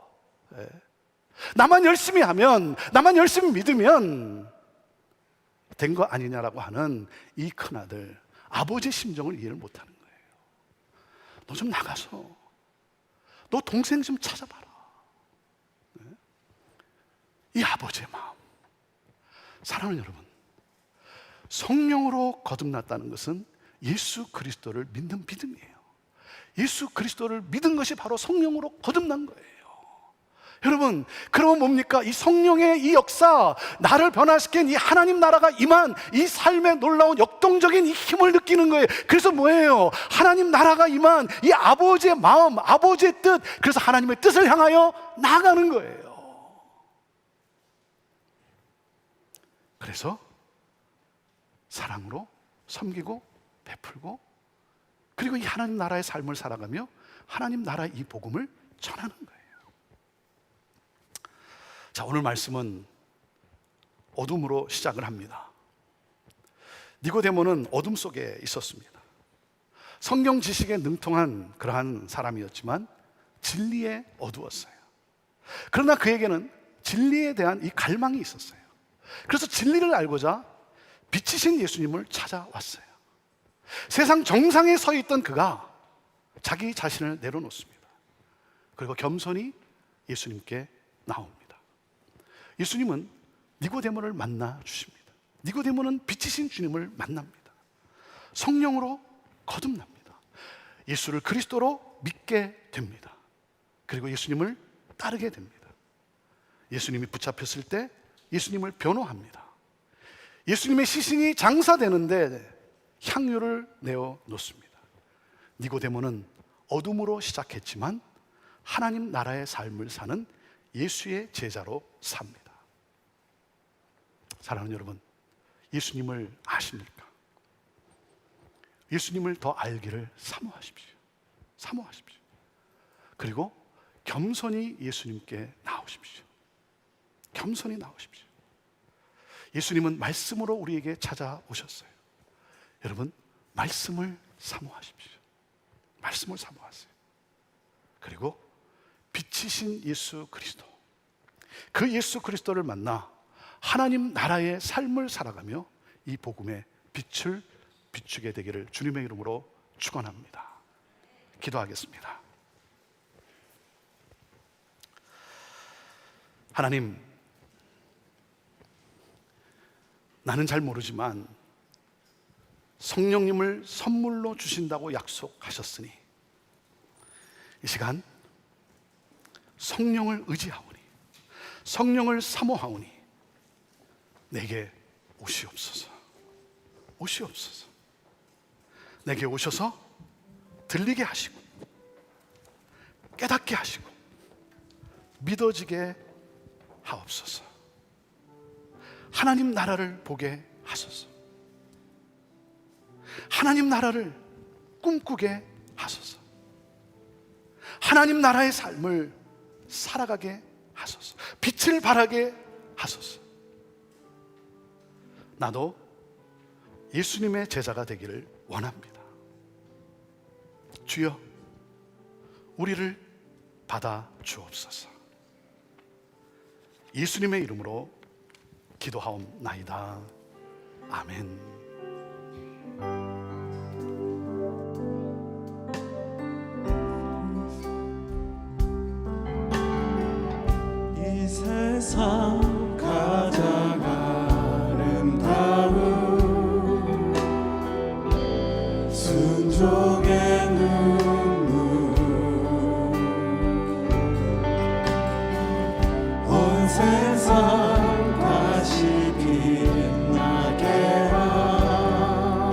[SPEAKER 5] 나만 열심히 하면, 나만 열심히 믿으면 된 거 아니냐라고 하는 이 큰아들, 아버지의 심정을 이해를 못하는 거예요. 너 좀 나가서 너 동생 좀 찾아봐라. 이 아버지의 마음. 사랑하는 여러분, 성령으로 거듭났다는 것은 예수 그리스도를 믿는 믿음이에요. 예수 그리스도를 믿은 것이 바로 성령으로 거듭난 거예요. 여러분, 그러면 뭡니까? 이 성령의 이 역사, 나를 변화시킨 이 하나님 나라가 임한 이 삶의 놀라운 역동적인 이 힘을 느끼는 거예요. 그래서 뭐예요? 하나님 나라가 임한 이 아버지의 마음, 아버지의 뜻, 그래서 하나님의 뜻을 향하여 나아가는 거예요. 그래서 사랑으로 섬기고 베풀고, 그리고 이 하나님 나라의 삶을 살아가며 하나님 나라의 이 복음을 전하는 거예요. 자, 오늘 말씀은 어둠으로 시작을 합니다. 니고데모는 어둠 속에 있었습니다. 성경 지식에 능통한 그러한 사람이었지만 진리에 어두웠어요. 그러나 그에게는 진리에 대한 이 갈망이 있었어요. 그래서 진리를 알고자 빛이신 예수님을 찾아왔어요. 세상 정상에 서 있던 그가 자기 자신을 내려놓습니다. 그리고 겸손히 예수님께 나옵니다. 예수님은 니고데모를 만나 주십니다. 니고데모는 빛이신 주님을 만납니다. 성령으로 거듭납니다. 예수를 그리스도로 믿게 됩니다. 그리고 예수님을 따르게 됩니다. 예수님이 붙잡혔을 때 예수님을 변호합니다. 예수님의 시신이 장사되는데 향유를 내어 놓습니다. 니고데모는 어둠으로 시작했지만 하나님 나라의 삶을 사는 예수의 제자로 삽니다. 사랑하는 여러분, 예수님을 아십니까? 예수님을 더 알기를 사모하십시오. 사모하십시오. 그리고 겸손히 예수님께 나오십시오. 겸손히 나오십시오. 예수님은 말씀으로 우리에게 찾아오셨어요. 여러분, 말씀을 사모하십시오. 말씀을 사모하세요. 그리고 빛이신 예수 그리스도, 그 예수 그리스도를 만나 하나님 나라의 삶을 살아가며 이 복음의 빛을 비추게 되기를 주님의 이름으로 축원합니다. 기도하겠습니다. 하나님, 나는 잘 모르지만 성령님을 선물로 주신다고 약속하셨으니 이 시간 성령을 의지하오니, 성령을 사모하오니 내게 오시옵소서. 오시옵소서. 내게 오셔서 들리게 하시고 깨닫게 하시고 믿어지게 하옵소서. 하나님 나라를 보게 하소서. 하나님 나라를 꿈꾸게 하소서. 하나님 나라의 삶을 살아가게 하소서. 빛을 발하게 하소서. 나도 예수님의 제자가 되기를 원합니다. 주여, 우리를 받아 주옵소서. 예수님의 이름으로 기도하옵나이다. 아멘.
[SPEAKER 3] 이 세상 가장 아름다운 순종의 눈물, 온 세상 다시 빛나게 한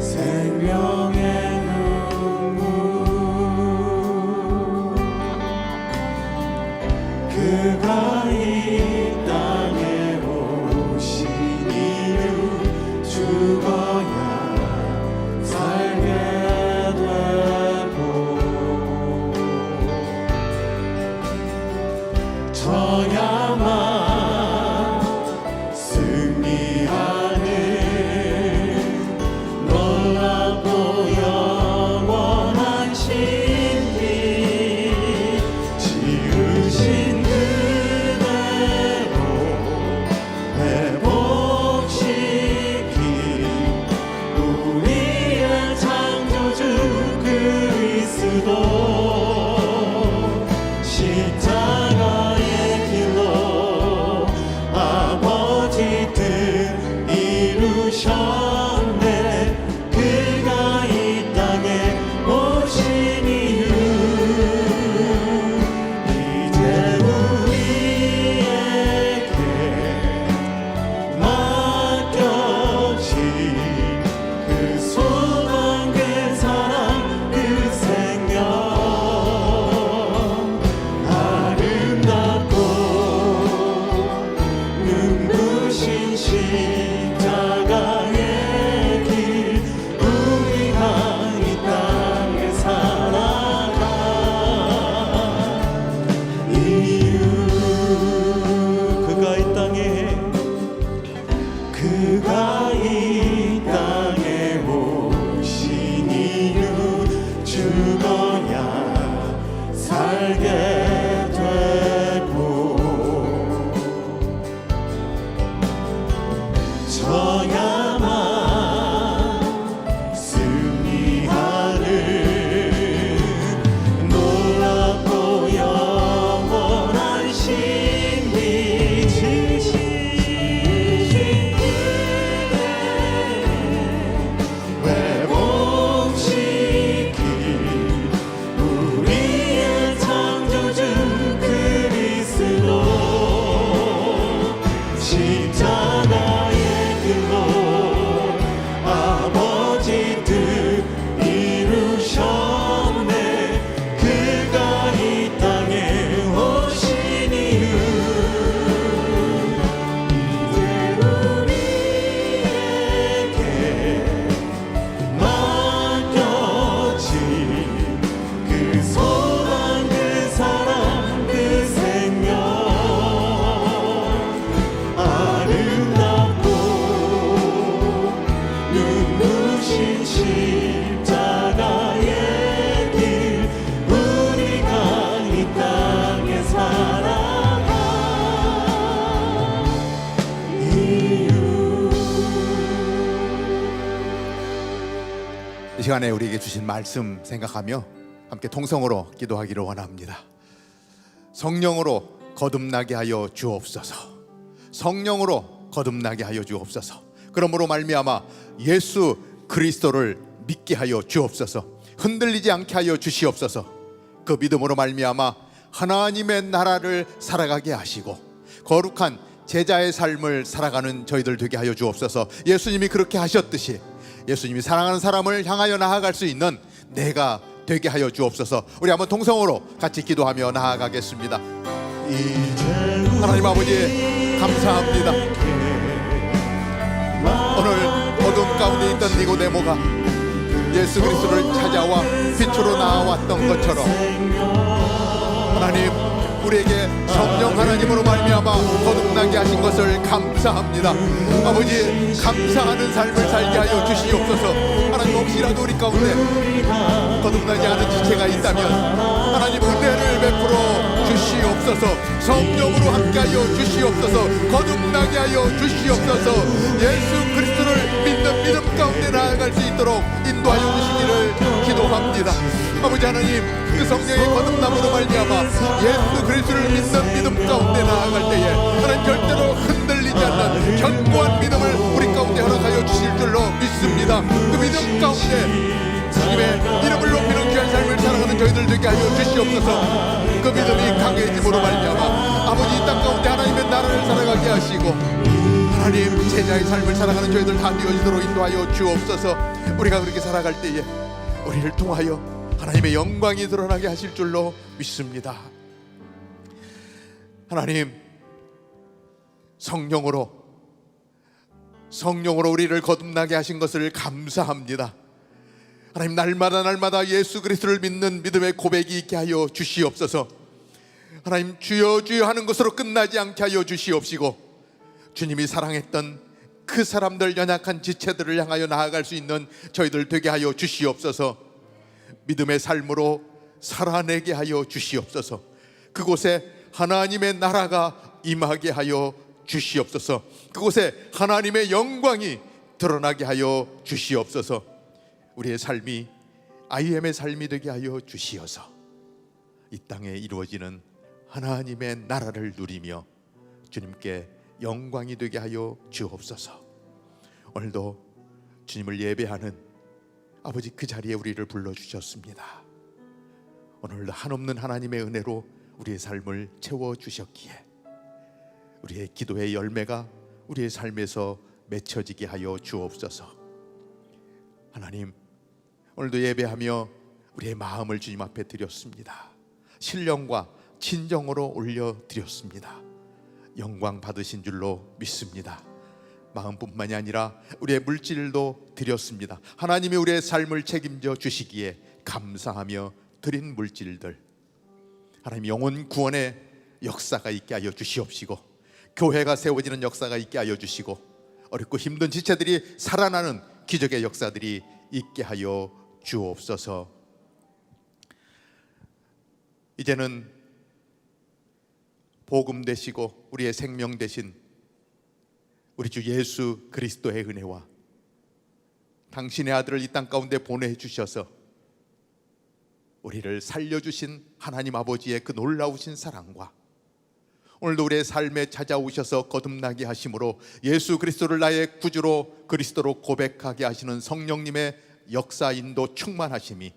[SPEAKER 3] 생명의 눈물, 그가
[SPEAKER 1] 이 시간에 우리에게 주신 말씀 생각하며 함께 통성으로 기도하기를 원합니다. 성령으로 거듭나게 하여 주옵소서. 성령으로 거듭나게 하여 주옵소서. 그러므로 말미암아 예수 그리스도를 믿게 하여 주옵소서. 흔들리지 않게 하여 주시옵소서. 그 믿음으로 말미암아 하나님의 나라를 살아가게 하시고 거룩한 제자의 삶을 살아가는 저희들 되게 하여 주옵소서. 예수님이 그렇게 하셨듯이 예수님이 사랑하는 사람을 향하여 나아갈 수 있는 내가 되게 하여 주옵소서. 우리 한번 통성으로 같이 기도하며 나아가겠습니다. 하나님 아버지 감사합니다. 오늘 어둠 가운데 있던 니고데모가 예수 그리스도를 찾아와 빛으로 나왔던 것처럼 하나님 우리에게 성령 하나님으로 말미암아 거듭나게 하신 것을 감사합니다. 아버지 감사하는 삶을 살게 하여 주시옵소서. 하나님 혹시라도 우리 가운데 거듭나지 않은 지체가 있다면 하나님 은혜를 베풀어 주시옵소서. 성령으로 함께하여 주시옵소서. 거듭나게 하여 주시옵소서. 예수 그리스도를 믿는 믿음 가운데 나아갈 수 있도록 인도하여 주시기를 기도합니다. 아버지 하나님 그 성령의 거듭남으로 말미암아 예수 그리스도를 믿는 믿음 가운데 나아갈 때에 하나님 절대로 흔들리지 않는 견고한 믿음을 우리 가운데 허락하여 주실 줄로 믿습니다. 그 믿음 가운데 주님의 이름을 높이는 귀한 삶을 살아가는 저희들 되게 하여 주시옵소서. 그 믿음이 강해짐으로 말미암아 아버지 이 땅 가운데 하나님의 나라를 살아가게 하시고 하나님 제자의 삶을 살아가는 저희들 다 되어지도록 인도하여 주옵소서. 우리가 그렇게 살아갈 때에 우리를 통하여 하나님의 영광이 드러나게 하실 줄로 믿습니다. 하나님 성령으로 우리를 거듭나게 하신 것을 감사합니다. 하나님 날마다 예수 그리스도를 믿는 믿음의 고백이 있게 하여 주시옵소서. 하나님 주여 주여 하는 것으로 끝나지 않게 하여 주시옵시고 주님이 사랑했던 그 사람들 연약한 지체들을 향하여 나아갈 수 있는 저희들 되게 하여 주시옵소서. 믿음의 삶으로 살아내게 하여 주시옵소서. 그곳에 하나님의 나라가 임하게 하여 주시옵소서. 그곳에 하나님의 영광이 드러나게 하여 주시옵소서. 우리의 삶이 IM의 삶이 되게 하여 주시어서 이 땅에 이루어지는 하나님의 나라를 누리며 주님께 영광이 되게 하여 주옵소서. 오늘도 주님을 예배하는 아버지 그 자리에 우리를 불러주셨습니다. 오늘도 한없는 하나님의 은혜로 우리의 삶을 채워주셨기에 우리의 기도의 열매가 우리의 삶에서 맺혀지게 하여 주옵소서. 하나님 오늘도 예배하며 우리의 마음을 주님 앞에 드렸습니다. 신령과 진정으로 올려드렸습니다. 영광 받으신 줄로 믿습니다. 마음뿐만이 아니라 우리의 물질도 드렸습니다. 하나님이 우리의 삶을 책임져 주시기에 감사하며 드린 물질들 하나님 영혼 구원의 역사가 있게 하여 주시옵시고 교회가 세워지는 역사가 있게 하여 주시고 어렵고 힘든 지체들이 살아나는 기적의 역사들이 있게 하여 주옵소서. 이제는 복음 되시고 우리의 생명 되신 우리 주 예수 그리스도의 은혜와 당신의 아들을 이 땅 가운데 보내주셔서 우리를 살려주신 하나님 아버지의 그 놀라우신 사랑과 오늘도 우리의 삶에 찾아오셔서 거듭나게 하심으로 예수 그리스도를 나의 구주로 그리스도로 고백하게 하시는 성령님의 역사 인도 충만하심이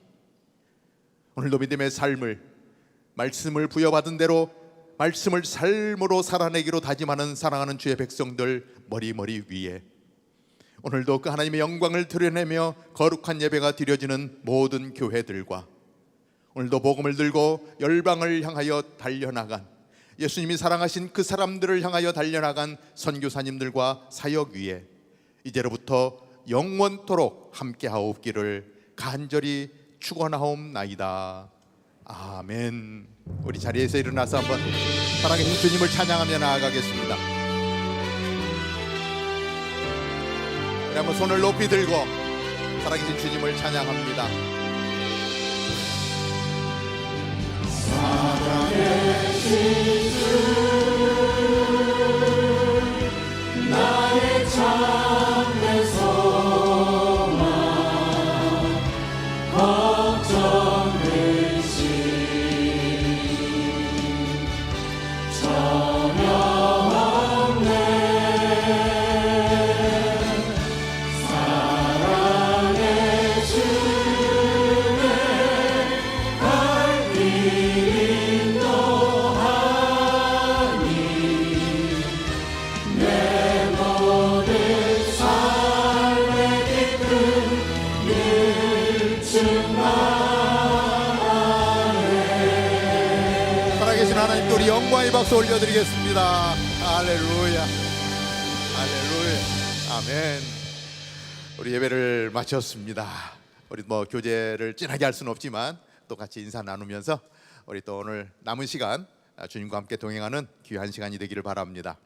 [SPEAKER 1] 오늘도 믿음의 삶을 말씀을 부여받은 대로 말씀을 삶으로 살아내기로 다짐하는 사랑하는 주의 백성들 머리 위에 오늘도 그 하나님의 영광을 드러내며 거룩한 예배가 드려지는 모든 교회들과 오늘도 복음을 들고 열방을 향하여 달려나간 예수님이 사랑하신 그 사람들을 향하여 달려나간 선교사님들과 사역 위에 이제로부터 영원토록 함께하옵기를 간절히 축원하옵나이다. 아멘. 우리 자리에서 일어나서 한번 살아계신 주님을 찬양하며 나아가겠습니다. 우리 한번 손을 높이 들고 살아계신 주님을 찬양합니다.
[SPEAKER 3] 살아계신 주 나의 참된 소망
[SPEAKER 1] 살아계신 하나님께 우리 영광의 박수 올려드리겠습니다. 할렐루야, 할렐루야, 아멘. 우리 예배를 마쳤습니다. 우리 뭐 교제를 진하게 할 수는 없지만 또 같이 인사 나누면서 우리 또 오늘 남은 시간 주님과 함께 동행하는 귀한 시간이 되기를 바랍니다.